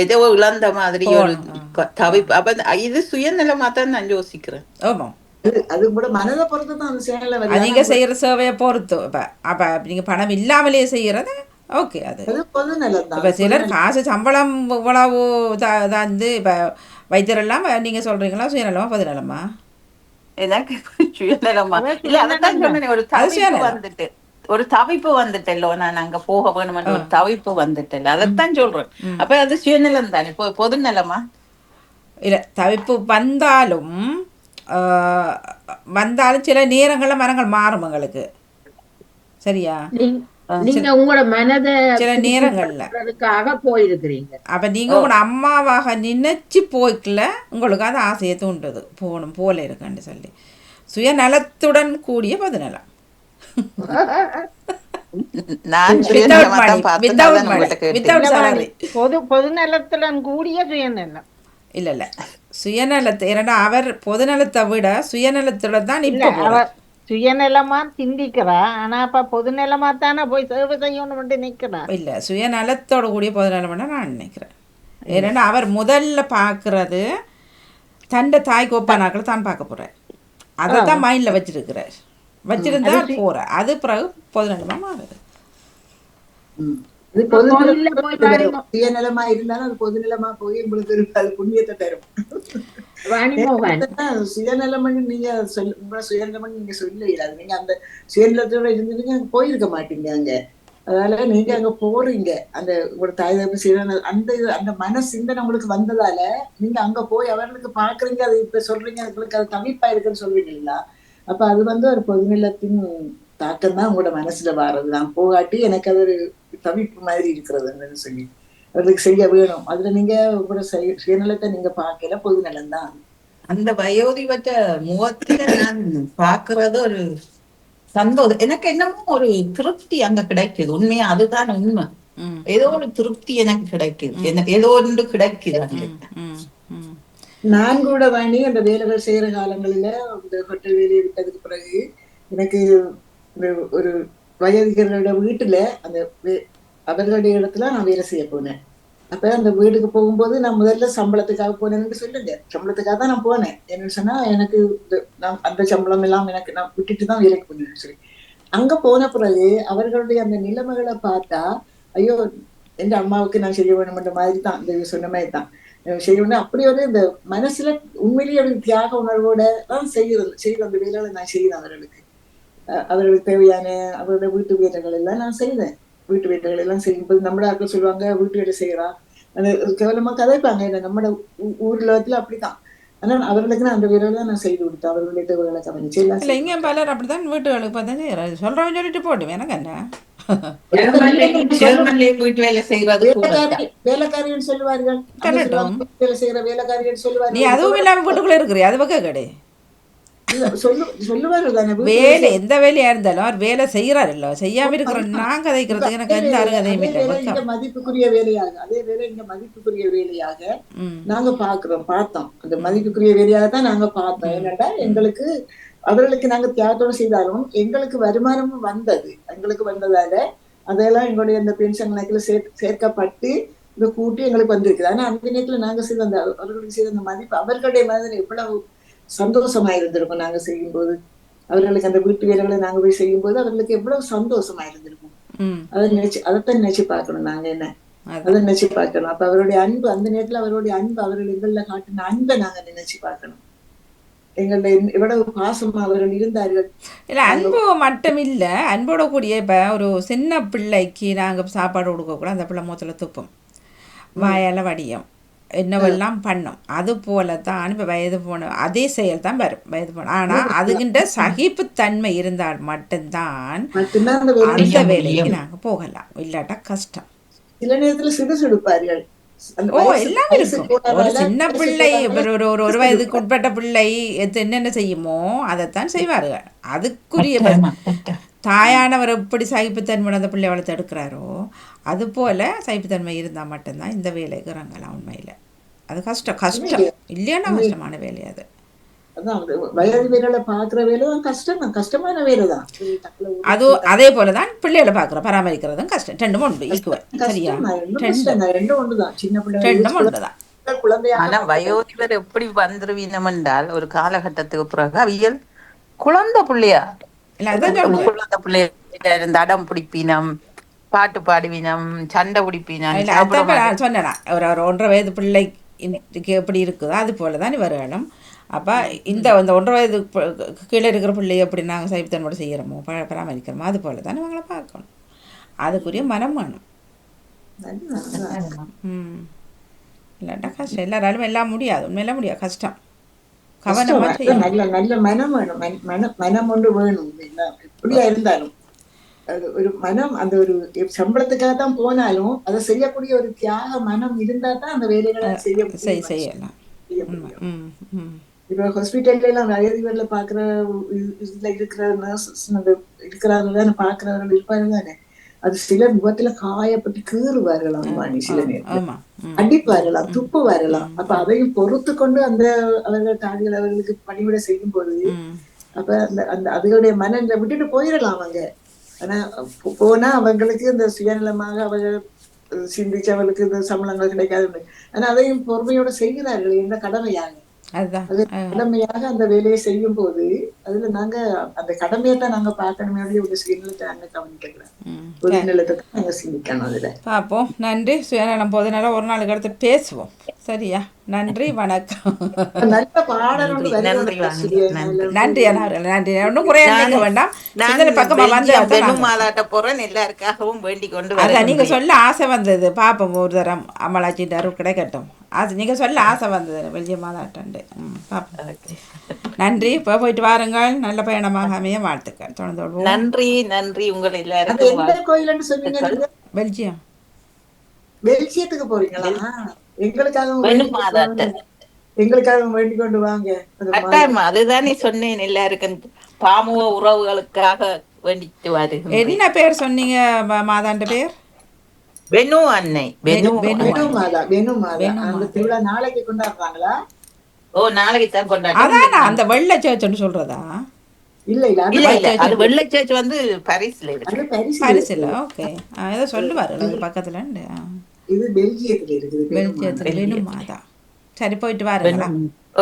ஏதோ இழந்த மாதிரி ஒரு தவிப்பு. அப்ப இது சுயநலமா தான் நான் யோசிக்கிறேன். ஆமாம், அது கூட மனதை பொறுத்து தான் அந்த சேனல அது நீங்கள் செய்கிற சேவையை பொறுத்து. அப்போ நீங்கள் பணம் இல்லாமலே செய்கிறது ஓகே, அது பொதுநலம் தான். இப்போ சிலர் காசு சம்பளம் இவ்வளவு தந்து இப்போ வைத்தியரெல்லாம் நீங்கள் சொல்கிறீங்களா சுயநலமா பொதுநலமா? எனக்கு சுயநலமா இல்ல, அதான் சொன்னேன், ஒரு தவிப்பு வந்துட்டല്ലോ, நான் அங்க போக வேணும் ஒரு தவிப்பு வந்துட்டல, அதைத்தான் சொல்றேன். அப்ப அது சுயநலம் தானே, பொதுநலமா? இல்லை, தவிப்பு வந்தாலும் சில நேரங்களில் மனங்கள் மாறும் எங்களுக்கு. சரியா? நீங்க உங்களோட மனதை சில நேரங்கள்ல போயிருக்கிறீங்க. அப்ப நீங்க உங்களோட அம்மாவாக நினைச்சு போய்க்கல, உங்களுக்கு அது ஆசையை தூண்டுது, போகணும் போல இருக்குன்னு சொல்லி. சுயநலத்துடன் கூடிய பொதுநலம். பொதுநலத்துடன் கூடிய சுயநலம் இல்ல இல்ல, சுயநலத்தை ஏன்னா அவர் பொதுநலத்தை விட சுயநலத்தோட தான் இப்ப சுயநலமா சிந்திக்கிறா. ஆனா அப்ப பொதுநலமா தானே போய் சேவை செய்யணும் நினைக்கிறா. இல்ல, சுயநலத்தோட கூடிய பொதுநலம் நான் நினைக்கிறேன். ஏன்னா அவர் முதல்ல பாக்குறது தண்ட தாய் கோப்பானாக்களை தான் பார்க்க போறார், அதை தான் மைண்ட்ல வச்சிருந்தா போற, அது பிறகு பொதுநலமா மாறுது. சுயநலமா இருந்தாலும் அது பொதுநலமா போய் உங்களுக்கு அது புண்ணியத்தை தரும். சுயநலம் நீங்க உங்களோட சுயநலம் நீங்க சொல்லல, நீங்க அந்த சுயநலத்தோட இருந்தீங்க போயிருக்க மாட்டீங்க அங்க. அதனால நீங்க அங்க போறீங்க, அந்த உங்களோட தாய் தகப்பன் சுயநலம் அந்த மன சிந்தனை உங்களுக்கு வந்ததால நீங்க அங்க போய் அவர்களுக்கு பாக்குறீங்க. அது இப்ப சொல்றீங்க உங்களுக்கு அது தவிப்பா இருக்குன்னு சொல்றீங்களா? அப்ப அது ஒரு பொதுநலத்தின் தாக்கம் தான் உங்களோட மனசுல வாரது. நான் போகாட்டி எனக்கு அது ஒரு தவிப்பு மாதிரி இருக்கிறதுன்னு சொல்லி அவர்களுக்கு செய்ய வேணும். அதுல நீங்க உங்களோட சுயநலத்தை நீங்க பார்க்கல, பொதுநலம் தான். அந்த வயோதிபத்த முகத்துல நான் பாக்குறது ஒரு சந்தோஷம், எனக்கு என்னமோ ஒரு திருப்தி அங்க கிடைக்குது. உண்மையா அதுதான் உண்மை. ஏதோ ஒரு திருப்தி எனக்கு கிடைக்குது, எனக்கு ஏதோ ஒன்று கிடைக்குது அங்க. நான் கூட வாங்கி அந்த வேலைகள் செய்யற காலங்களில இந்த ஹோட்டல் வேலையை விட்டதுக்கு பிறகு எனக்கு ஒரு வயோதிகர்களோட வீட்டுல அந்த அவர்களுடைய இடத்துல நான் வேலை செய்ய போனேன். அப்ப அந்த வீட்டுக்கு போகும்போது நான் முதல்ல சம்பளத்துக்காக போனேன்னு சொல்லுங்க, சம்பளத்துக்காக தான் நான் போனேன். என்னன்னு சொன்னா எனக்கு அந்த சம்பளம் எல்லாம் எனக்கு நான் விட்டுட்டு தான் வேலைக்கு போனேன்னு சொல்லி அங்க போன பிறகு அவர்களுடைய அந்த நிலைமைகளை பார்த்தா ஐயோ என் அம்மாவுக்கு நான் செய்ய வேணும்ன்ற மாதிரி தான், இந்த சொன்ன மாதிரி தான் செய்யணும். அப்படி ஒரு இந்த மனசுல உண்மையிலேயே ஒரு தியாக உணர்வோட தான் செய்யற அந்த வேலைகளை நான் செய்யறேன். அவர்களுக்கு தேவையான அவரோட வீட்டு வேலைகள் எல்லாம் நான் செய்தேன். வீட்டு வேலைகள் எல்லாம் செய்யும்போது நம்மள ஆட்கள் சொல்லுவாங்க வீட்டு வேலை செய்யறா, அந்த கேவலமா கதைப்பாங்க. இல்லை நம்மட ஊர்ல அப்படித்தான். ஆனா அவர்களுக்கு நான் அந்த வேலையில நான் செய்து கொடுத்தேன். அவர்களுடைய தேவைகளை கவனிச்சு எல்லாம் இல்லை, இங்கே பலர் அப்படித்தான் வீட்டு வேலைக்கு பார்த்தா செய்யறாரு. சொல்றவன் சொல்லிட்டு போட்டு எனக்கு என்ன வேலைக்காரிகள் சொல்லுவார்கள், வேலை செய்யற வேலைக்காரிகள் சொல்லுவார்கள். நீ அதுவும் இல்லாம வீட்டுக்குள்ள இருக்கிறியா, அது பக்கம் கிடையாது. வேலை எந்த வேலையா இருந்தாலும் அவர் வேலை செய்யறாரு இல்ல, செய்யாம இருக்கிற நான் கதைக்கிறதுக்கு எனக்கு எந்த அருகதையும் இல்லை. மதிப்புக்குரிய வேலையாக அதே வேலை இங்க மதிப்புக்குரிய வேலையாக நாங்க பார்த்தோம். அந்த மதிப்புக்குரிய வேலையாக தான் நாங்க பார்த்தோம். என்னடா எங்களுக்கு அவர்களுக்கு நாங்க தியாகத்தோட செய்தாலும் எங்களுக்கு வருமானமும் வந்தது. எங்களுக்கு வந்ததால அதெல்லாம் எங்களுடைய அந்த பென்ஷன் கணக்குல சேர்க்கப்பட்டு இந்த கூட்டி எங்களுக்கு வந்திருக்குது. ஆனா அந்த நேரத்துல நாங்க செய்த அந்த அவர்களுக்கு செய்த அந்த மதிப்பு அவர்களுடைய மனதில் எவ்வளவு சந்தோஷமா இருந்திருக்கும். நாங்க செய்யும் போது அவர்களுக்கு அந்த வீட்டு வேலைகளை நாங்க போய் செய்யும் போது அவர்களுக்கு எவ்வளவு சந்தோஷமா இருந்திருக்கும். அதைத்தான் நினைச்சு பார்க்கணும். நாங்க என்ன அதை நினைச்சு பார்க்கணும். அப்ப அவருடைய அன்பு அந்த நேரத்துல அவருடைய அன்பு அவர்கள் எங்கள்ல காட்டின அன்பை நாங்க நினைச்சு பார்க்கணும். எங்கள்ட எவ்வளவு பாசமா அவர்கள் இருந்தார்கள். இல்லை அன்பு மட்டும் இல்லை, அன்போட கூடிய இப்போ ஒரு சின்ன பிள்ளைக்கு நாங்கள் சாப்பாடு கொடுக்கக்கூட அந்த பிள்ளை மூத்தில் துப்பும், வாயால் வடியும், என்னவெல்லாம் பண்ணும். அது போல தான் இப்போ வயது போன அதே செயல் தான் வரும் வயது போன. ஆனால் அதுகின்ற சகிப்புத்தன்மை இருந்தால் மட்டும்தான் அந்த வேலைக்கு நாங்கள் போகலாம், இல்லாட்டா கஷ்டம். சில நேரத்துல சிடுசிடுப்பார்கள். எல்லாம் இருக்கும். ஒரு சின்ன பிள்ளை ஒரு வயதுக்கு உட்பட்ட பிள்ளை என்னென்ன செய்யுமோ அதைத்தான் செய்வார்கள். அதுக்குரிய தாயானவர் எப்படி சகிப்புத்தன்மை அந்த பிள்ளை வளர்த்து எடுக்கிறாரோ அது போல சகிப்புத்தன்மை இருந்தால் மட்டும்தான் இந்த வேலைக்கு இறங்கலாம். உண்மையில் அது கஷ்டம் இல்லைன்னா கஷ்டமான வேலை அது. வயது வேலை பாக்குற வேலை கஷ்டமான வேலை தான். அது அதே போலதான் பிள்ளைகளை பாக்குற பராமரிக்கிறதும் கஷ்டம். ரெண்டும் உண்டு, சரியா? ரெண்டும் ஒன்றுதான். சின்ன பிள்ளை ரெண்டும் ஒன்றுதான். ஆனா வயோதிபர் எப்படி வந்துருவீனம் என்றால் ஒரு காலகட்டத்துக்கு பிறகு அவியல் குழந்தை பிள்ளையா குழந்தை பிள்ளைய இருந்த அடம் பிடிப்பினம், பாட்டு பாடுவினம், சண்டை பிடிப்பினம். சொன்னா ஒரு 1.5 வயது பிள்ளைக்கு எப்படி இருக்குதோ அது போலதான் வருகாலம். அப்போ இந்த 1.5 வயது கீழே இருக்கிற பிள்ளைய எப்படி நாங்கள் சைப்புத்தன்மையோட செய்கிறோமோ பராமரிக்கிறோமோ அது போல தானே அவங்கள பார்க்கணும். அதுக்குரிய மனம் வேணும். இல்லாட்டா கஷ்டம். எல்லாராலும் எல்லாம் முடியாது, உண்மையெல்லாம் முடியாது, கஷ்டம். கவனமாக செய்யணும். நல்ல மனம் வேணும். மனம் ஒன்று வேணும். எப்படியா இருந்தாலும் ஒரு மனம், அந்த ஒரு சம்பளத்துக்காக தான் போனாலும் அதை செய்யக்கூடிய ஒரு தியாக மனம் இருந்தா தான் அந்த வேலைகளை செய்யலாம். இப்ப ஹாஸ்பிட்டல்ல எல்லாம் வயதுல பாக்குற இதுல இருக்கிற நர்சஸ் இருக்கிறாங்க பாக்குறவர்கள் இருப்பாரு தானே. அது சில முகத்துல காயப்பட்டு கீறுவார்களாம், சில நேரம் அடிப்பார்களாம், துப்புவார்களாம். அப்ப அதையும் பொறுத்து கொண்டு அந்த அவர்கள் தாதிகள் அவர்களுக்கு பணிவிட செய்யும் போது அப்ப அந்த அதுகளுடைய மனதை விட்டுட்டு போயிடலாம் அவங்க. ஆனா போனா அவங்களுக்கு இந்த சுயநலமாக அவர்கள் சிந்திச்சு அவர்களுக்கு இந்த சம்பளங்கள் கிடைக்காது. ஆனா அதையும் பொறுமையோட செய்கிறார்கள் என்ற கடமையாக. அது கடமையாக அந்த வேலையை செய்யும் போது அதுல நாங்க அந்த கடமையை தான் நாங்க பார்க்கணுமே, ஒரு சுயநலத்தை நாங்க கவனிக்கலாம், ஒரு நிலத்தை நாங்க சிந்திக்கணும். அதுல பார்ப்போம். நன்றி. சுயநலம் போதுனால ஒரு நாளுக்கு அடுத்து பேசுவோம், சரியா? நன்றி, வணக்கம். நல்ல பாடல். நன்றி அவர்கள், நன்றி. ஒன்றும் குறைய நினைக்க வேண்டாம். பக்கமா வந்து போறேன் எல்லாருக்காகவும் வேண்டிக் கொண்டு அதான் நீங்க சொல்ல ஆசை வந்தது. பாப்போம் ஒரு தரம் அமலாச்சிட்டு அருள் கிடைக்கட்டும். அது நீங்க சொல்ல ஆசை வந்தது பெல்ஜியம் மாதாட்டண்டு. நன்றி. இப்போ போயிட்டு வாருங்கள். நல்ல பயணமாக அமைய வாழ்த்துக்கள். தொடர்ந்து நன்றி. நன்றி. உங்களை எல்லாரும் கோயில்னு சொன்னீங்க. பெல்ஜியம் பெல்ஜியத்துக்கு போறீங்களா? எங்களுக்காக வேண்டிக் கொண்டு வாங்க. அதுதான் சொன்னேன், எல்லாருக்கும் பாமுக உறவுகளுக்காக வேண்டிட்டு வாரு. என்ன பேர் சொன்னீங்க மாதாண்ட பேர்? வெனு அன்னை. வெனு மாதா. அந்த திருவிழா நாளைக்கு கொண்டாடுறாங்களா? ஓ, நாளைக்கு தான் கொண்டாடுறாங்க. அதான் அந்த வெள்ளை சேர்ச்சுன்னு சொல்றதா? இல்ல அது வெள்ளை சேர்ச் வந்து பாரிஸ்ல இருக்கு. பாரிஸ்ல. ஓகே, ஏதோ சொல்லுவாரு பக்கத்துல. இது பெல்ஜியத்துல இருக்குது. பெல்ஜியத்துல வெனு மாதா. சரி, போயிட்டு வாருங்களா?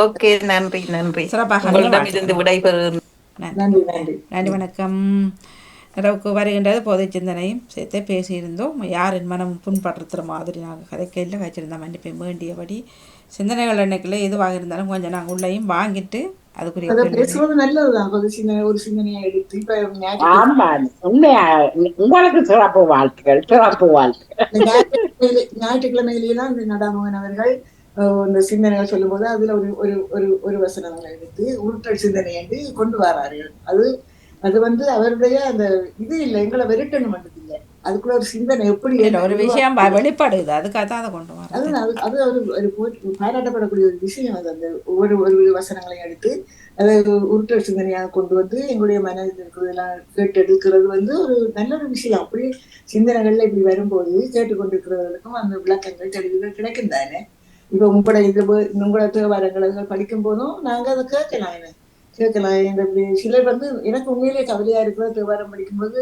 ஓகே, நன்றி. சிறப்பாக இருந்து விடைபெறும். நன்றி, வணக்கம். இரவுக்கு வருகின்றது பொது சிந்தனையும் சேர்த்து பேசியிருந்தோம். யாரின் மனம் புண்படுத்துகிற மாதிரி நாங்கள் கதைக்கையில் வச்சுருந்தோம். மன்னிப்பை வேண்டியபடி சிந்தனைகள் எண்ணிக்கையில் எதுவாக இருந்தாலும் கொஞ்சம் நாங்கள் உள்ளேயும் வாங்கிட்டு அதுக்குரிய உங்களுக்கு சிறப்பு வாழ்த்துக்கள். ஞாயிற்றுக்கிழமையிலாம் இந்த நடாமோகன் அவர்கள் இந்த சிந்தனைகள் சொல்லும் போது அதுல ஒரு வசனங்களை எடுத்து உருட்டல் சிந்தனை என்று கொண்டு வரார்கள். அது வந்து அவருடைய அந்த இது இல்லை, எங்களை வெறுட்டணும் வந்தது இல்லை. அதுக்குள்ள ஒரு சிந்தனை எப்படி ஒரு விஷயம் வெளிப்படுது, அதுக்காக தான் அதை கொண்டு வர. அது ஒரு பாராட்டப்படக்கூடிய ஒரு விஷயம். அது அந்த ஒவ்வொரு வசனங்களையும் எடுத்து அதை உருட்டல் சிந்தனையாக கொண்டு வந்து எங்களுடைய மனதில் இருக்கிறதெல்லாம் கேட்டு எடுக்கிறது வந்து ஒரு நல்ல ஒரு விஷயம். அப்படி சிந்தனைகள்ல இப்படி வரும்போது கேட்டுக்கொண்டிருக்கிறவர்களுக்கும் அந்த விளக்கங்கள் தெளிவுகள் கிடைக்கும் தானே. இப்ப உங்களோட தேவாரங்களை படிக்கும் போதும் நாங்க அதை கேட்கலாம். சிலர் வந்து எனக்கு உண்மையிலேயே கவலையா இருக்கிற தேவாரம் படிக்கும்போது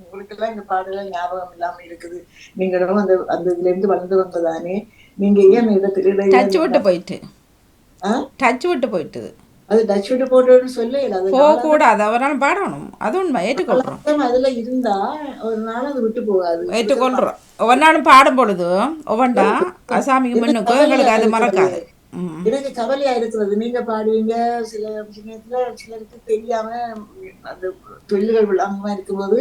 உங்களுக்கெல்லாம் இந்த பாடலாம் ஞாபகம் இல்லாம இருக்குது, நீங்களும் அந்த இதுல இருந்து வளர்ந்தவங்க தானே, நீங்க ஏன் இடத்துல டச் விட்டு போயிட்டு அது டச் விட்டு போட்டோன்னு சொல்ல கூடாது. அவரால் பாடணும், அது உண்மை, ஏற்றுக்கொள்றோம். அதுல இருந்தா ஒரு நாள் அது விட்டு போகாது, ஏற்றுக்கொள்றோம். ஒவ்வொரு நாளும் பாடும் பொழுது ஒவ்வொன்றா அசாமிக்கு முன்னுக்கு எங்களுக்கு அது மறக்காது. எனக்கு கவலையா இருக்கிறது. நீங்க பாடுவீங்க, சில விஷயத்துல சிலருக்கு தெரியாம அந்த தொழில்கள் விழாம இருக்கும்போது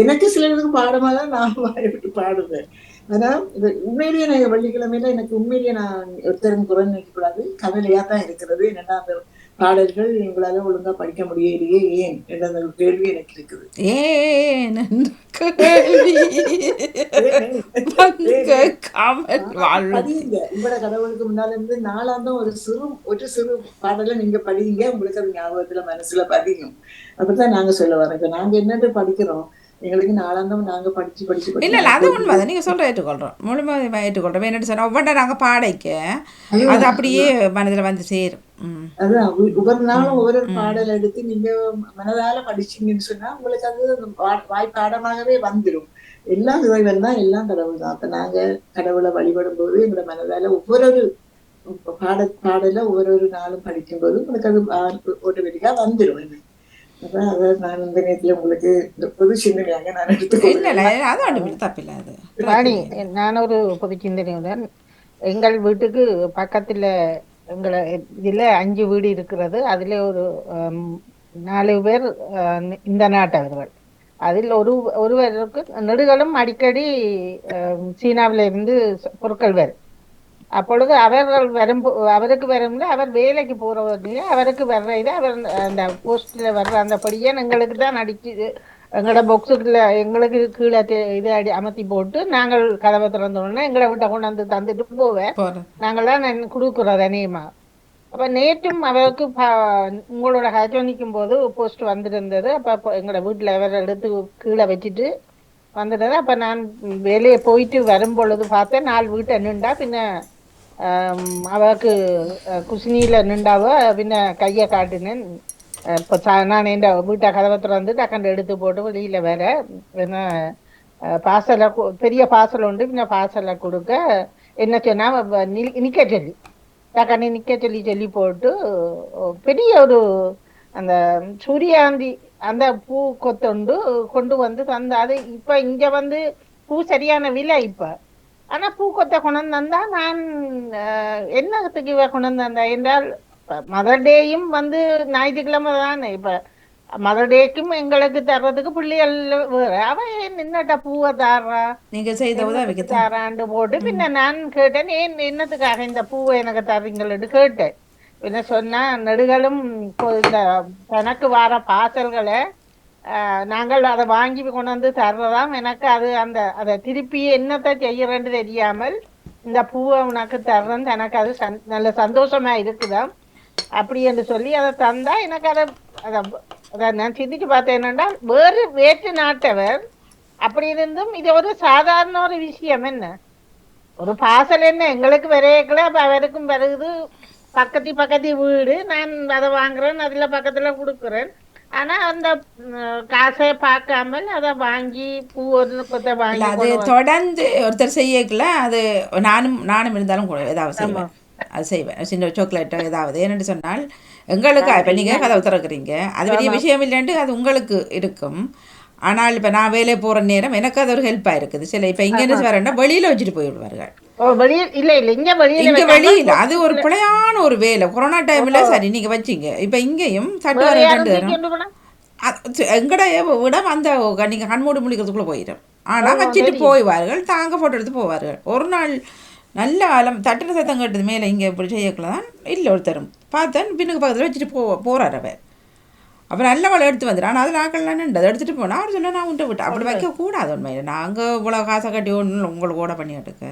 எனக்கு சிலருக்கு பாடமா தான் நான் விட்டு பாடுவேன். ஆனா இது உண்மையிலேயே நான் வெள்ளிக்கிழமையில எனக்கு உண்மையிலேயே நான் ஒருத்தரும் குறை நினைக்க கூடாது. கவலையா தான் இருக்கிறது. என்னன்னா அந்த பாடல்கள் எங்களால ஒழுங்கா படிக்க முடியலையே ஏன் என்ற அந்த ஒரு கேள்வி எனக்கு இருக்குது. ஏன் என்ற கேள்வி வங்க காமல் வாழ்வு. படியுங்க. உங்களோட கடவுளுக்கு முன்னால இருந்து நாளாந்தம் ஒரு சிறு பாடலை நீங்க படிங்க. உங்களுக்கு அது ஞாபகத்துல மனசுல பதியும். அப்படித்தான் நாங்க சொல்ல வரோம். இப்ப நாங்க என்னட்டு படிக்கிறோம், எங்களுக்கு நாளாந்தம் நாங்க படிச்சு படிச்சு இல்ல இல்ல அது உண்மைதான். நீங்க சொல்ற ஏற்றுக்கொள்றோம், முழுமையாக ஏற்றுக்கொள்றோம். என்னட்டு சொன்னா ஒவ்வொன்றா நாங்க பாடைக்க அது அப்படியே மனதில் வந்து சேரும். அதான் ஒவ்வொரு நாளும் ஒவ்வொரு பாடல் எடுத்து நீங்க மனதால படிச்சீங்கன்னு சொன்னா உங்களுக்கு அது வாய் பாடமாகவே வந்துடும். எல்லாம் இறைவன் தான், எல்லாம் கடவுள் தான். அப்ப நாங்க கடவுளை வழிபடும் போது எங்களோட மனதால ஒவ்வொரு பாடல ஒவ்வொரு நாளும் படிக்கும் போது உங்களுக்கு அது ஆட்டோமேட்டிக்கா வந்துடும். அதான் அதை நான் இந்த நேரத்துல உங்களுக்கு இந்த பொது சிந்தனையாக நான் ராணி, நான் ஒரு பொது சிந்தனையுடன் எங்கள் வீட்டுக்கு பக்கத்துல எங்களை இதுல 5 வீடு இருக்கிறது. அதுல ஒரு 4 பேர் இந்த நாட்டவர்கள். அதில் ஒருவருக்கு நெடுகளும் அடிக்கடி சீனாவில இருந்து பொருட்கள் வரும். அப்பொழுது அவருக்கு வரும்ல, அவர் வேலைக்கு போறவர்களே அவருக்கு வர்ற இதை அவர் அந்த போஸ்ட்ல வர்ற அந்த படியை எங்களுக்கு தான் அடிச்சு எங்களோட பாக்ஸுக்குள்ள எங்களுக்கு கீழே இதை அமர்த்தி போட்டு நாங்கள் கதவை திறந்தோம்னா எங்களை விட்ட கொண்டு வந்து தந்துட்டு போவேன். நாங்கள்தான் கொடுக்குறோம் அநேகமா. அப்ப நேற்றும் அவருக்கு உங்களோட ஹஜோனிக்கும் போது போஸ்ட் வந்துருந்தது. அப்ப எங்களோட வீட்டுல அவர் எடுத்து கீழே வச்சுட்டு வந்துட்டது. அப்ப நான் வேலையை போயிட்டு வரும் பொழுது பார்த்தேன் 4 வீட்டை நின்றா. பின்ன அவருக்கு குசினியில நின்றாவ. பின்ன கையை காட்டினேன். இப்போ நான் என் வீட்டை கதவை திறந்து டக்கண்டு எடுத்து போட்டு வெளியில வேற என்ன பாசலை பெரிய பாசல் உண்டு. பின்ன பாசலை கொடுக்க என்ன சொன்னா நிக்க சொல்லி டக்கண்ணி நிக்க சொல்லி போட்டு பெரிய ஒரு அந்த சூரியாந்தி அந்த பூ கொத்தொண்டு கொண்டு வந்து தந்த. அது இப்ப இங்க வந்து பூ சரியான விலை இப்ப. ஆனா பூ கொத்த கொண்டு வந்தா நான் என்னத்துக்கு கொண்டு வந்தா என்றால் மதர் டேயும் வந்து ஞாயிற்றுக்கிழமை தானே. இப்ப மதர் டேக்கும் எங்களுக்கு தர்றதுக்கு பிள்ளைகள் வேற. அவ என்னட்ட பூவை தாரா நீங்க செய்த தாராண்டு போட்டு பின்ன நான் கேட்டேன், ஏன் என்னத்துக்காக இந்த பூவை எனக்கு தர்றீங்களு கேட்டேன். என்ன சொன்னா, நெடுகளும் இந்த தனக்கு வர பாசல்களை நாங்கள் அதை வாங்கி கொண்டு வந்து தர்றதாம். எனக்கு அது அதை திருப்பி என்னத்தை செய்யறேன்னு தெரியாமல் இந்த பூவை உனக்கு தர்றேன்னு எனக்கு அது நல்ல சந்தோஷமா இருக்குதாம். அப்படி என்று சொல்லி அதை தந்தா எனக்கு அதை நான் சிந்திச்சு பார்த்தேன். என்னன்னா வேற்று நாட்டவர் அப்படி இருந்தும் இது ஒரு சாதாரண ஒரு விஷயம். என்ன ஒரு பாசல் என்ன எங்களுக்கு விரையக்கல, அப்ப அவருக்கும் வருது. பக்கத்து வீடு, நான் அதை வாங்குறேன், அதுல பக்கத்துல கொடுக்குறேன். ஆனா அந்த காசை பார்க்காமல் அதை வாங்கி பூ ஒரு வாங்கி அது தொடர்ந்து ஒருத்தர் செய்யக்கல. அது நானும் இருந்தாலும் ஏதாவது செய்வேன். அது செய்வேன், சின்ன சாக்லேட்டோ ஏதாவது. என்னென்னு சொன்னால் எங்களுக்கு இப்போ நீங்கள் கதவை திறக்கிறீங்க, அது பெரிய விஷயம் இல்லைன்ட்டு அது உங்களுக்கு இருக்கும். ஆனால் இப்போ நான் வேலையை போகிற நேரம் எனக்கு அது ஒரு ஹெல்ப்பாக இருக்குது. சில இப்போ இங்கே என்ன வரேன்னா வெளியில் வச்சுட்டு போய்விடுவார்கள். இங்கே வெளியில் அது ஒரு பிழையான ஒரு வேலை. கொரோனா டைமில் சரி நீங்கள் வச்சிங்க. இப்போ இங்கேயும் சட்டு வர 2 தரம் எங்கட விடம் அந்த நீங்கள் கண்மூடி முழிக்கிறதுக்குள்ளே போயிடும். ஆனால் வச்சுட்டு போய்வார்கள், தாங்க ஃபோட்டோ எடுத்து போவார்கள். ஒரு நாள் நல்ல காலம் தட்டுன சத்தம் கேட்டது மேலே இங்கே இப்படி செய்யக்கலாம் இல்லை ஒருத்தரும் பார்த்தேன். பின்னுக்கு பக்கத்தில் வச்சுட்டு போகிறார் அவர். அப்புறம் நல்ல வளை எடுத்து வந்துடும். ஆனால் அதில் ஆக்கள்லாம் நின்று அதை எடுத்துகிட்டு போனால் அவர் சொன்னால் நான் உண்டு விட்டேன். அப்படி வைக்கக்கூடாது. உண்மையில் நாங்கள் இவ்வளோ காசை கட்டி ஒன்று உங்களுக்கு கூட பண்ணி எடுக்க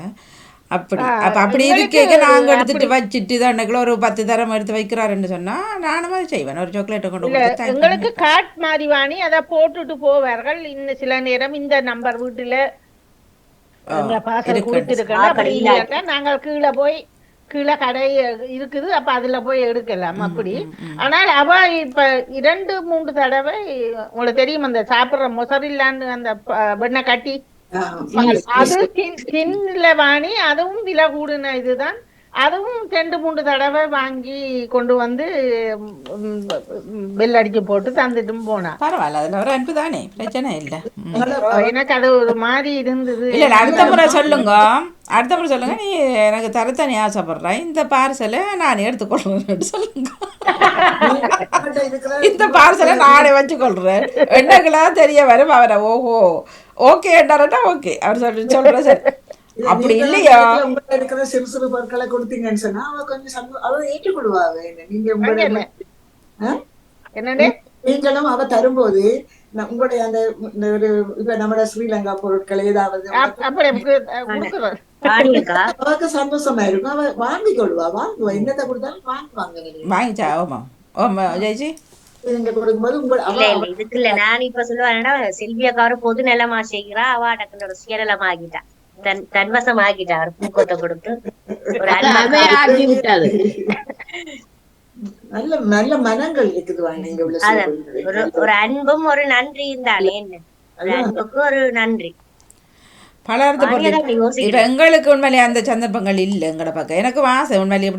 அப்படி. அப்போ அப்படி இருக்க நாங்கள் எடுத்துகிட்டு வச்சுட்டு தான் ஒரு 10 தரம் எடுத்து வைக்கிறாருன்னு சொன்னால் நானும் அதை செய்வேன். ஒரு சாக்லேட்டை கொண்டு எங்களுக்கு காட் மாதிரி வாங்கி அதை போட்டுட்டு போவார்கள். இன்னும் சில நேரம் இந்த நம்பர் வீட்டில் நாங்கள் கீழே கடை இருக்குது, அப்ப அதுல போய் எடுக்கலாம் அப்படி. ஆனால் அவ இப்ப 2-3 தடவை உங்களுக்கு தெரியும் அந்த சாப்பிடுற மொசரில்லான்னு அந்த வெண்ணெய் கட்டி அது கிண்ணில வாணி, அதுவும் விலை கூடுன இதுதான். அதுவும் 2-3 தடவை வாங்கி கொண்டு வந்து பெல் அடிச்சு போட்டு தந்துட்டும் போனா. பரவாயில்ல, அதுல ஒரு அன்பு தானே, பிரச்சனை இல்ல. எனக்கு அது ஒரு மாதிரி இருந்தது. இல்ல அடுத்த முறை சொல்லுங்க, அடுத்த முறை சொல்லுங்க, நீ எனக்கு தரத்தனி ஆசைப்படுறேன், இந்த பார்சலை நான் எடுத்துக்கொள்றேன் சொல்லுங்க. இந்த பார்சலை நானே வச்சுக்கொள்றேன், என்னக்கெல்லாம் தெரிய வரும் அவரை. ஓஹோ ஓகே என்றாரட்டா ஓகே அவர் சொல்ற சரி. அப்படி இல்லையா உங்கள்ட்ட இருக்கிற சிறு சிறு பொருட்களை கொடுத்தீங்கன்னு சொன்னா அவ கொஞ்சம் அவ ஏற்றுக்கொள்வாங்க. நீங்க என்னடே நீங்களும் அவ தரும்போது உங்களுடைய அந்த ஒரு இப்ப நம்ம ஸ்ரீலங்கா பொருட்கள் ஏதாவது அவருக்கு சந்தோஷமா இருக்கும். அவ வாங்கி கொள்வா, வாங்குவா, என்னத்தை கொடுத்தாலும் வாங்குவாங்க. வாங்கிச்சா? ஆமா ஆமா ஜெயஜி இதுக்கு இல்ல நான் இப்ப சொல்லுவேன், செல்வியக்கார பொது நிலமா செய்கிறா, அவ டக்குனு ஒரு சுயநலம் ஆகிட்டா, தன்வசம் ஆகிட்டா. அவர் பூக்கத்தை கொடுத்து ஒரு நல்ல நல்ல மனங்கள் இருக்குது. ஒரு அன்பும் ஒரு நன்றியும் தானே, என்ன ஒரு அன்புக்கு ஒரு நன்றி. பலர்த்து இப்ப எங்களுக்கு உண்மையிலே அந்த சந்தர்ப்பங்கள் இல்லை எங்கட பக்கம். எனக்கு வாசை உண்மையிலே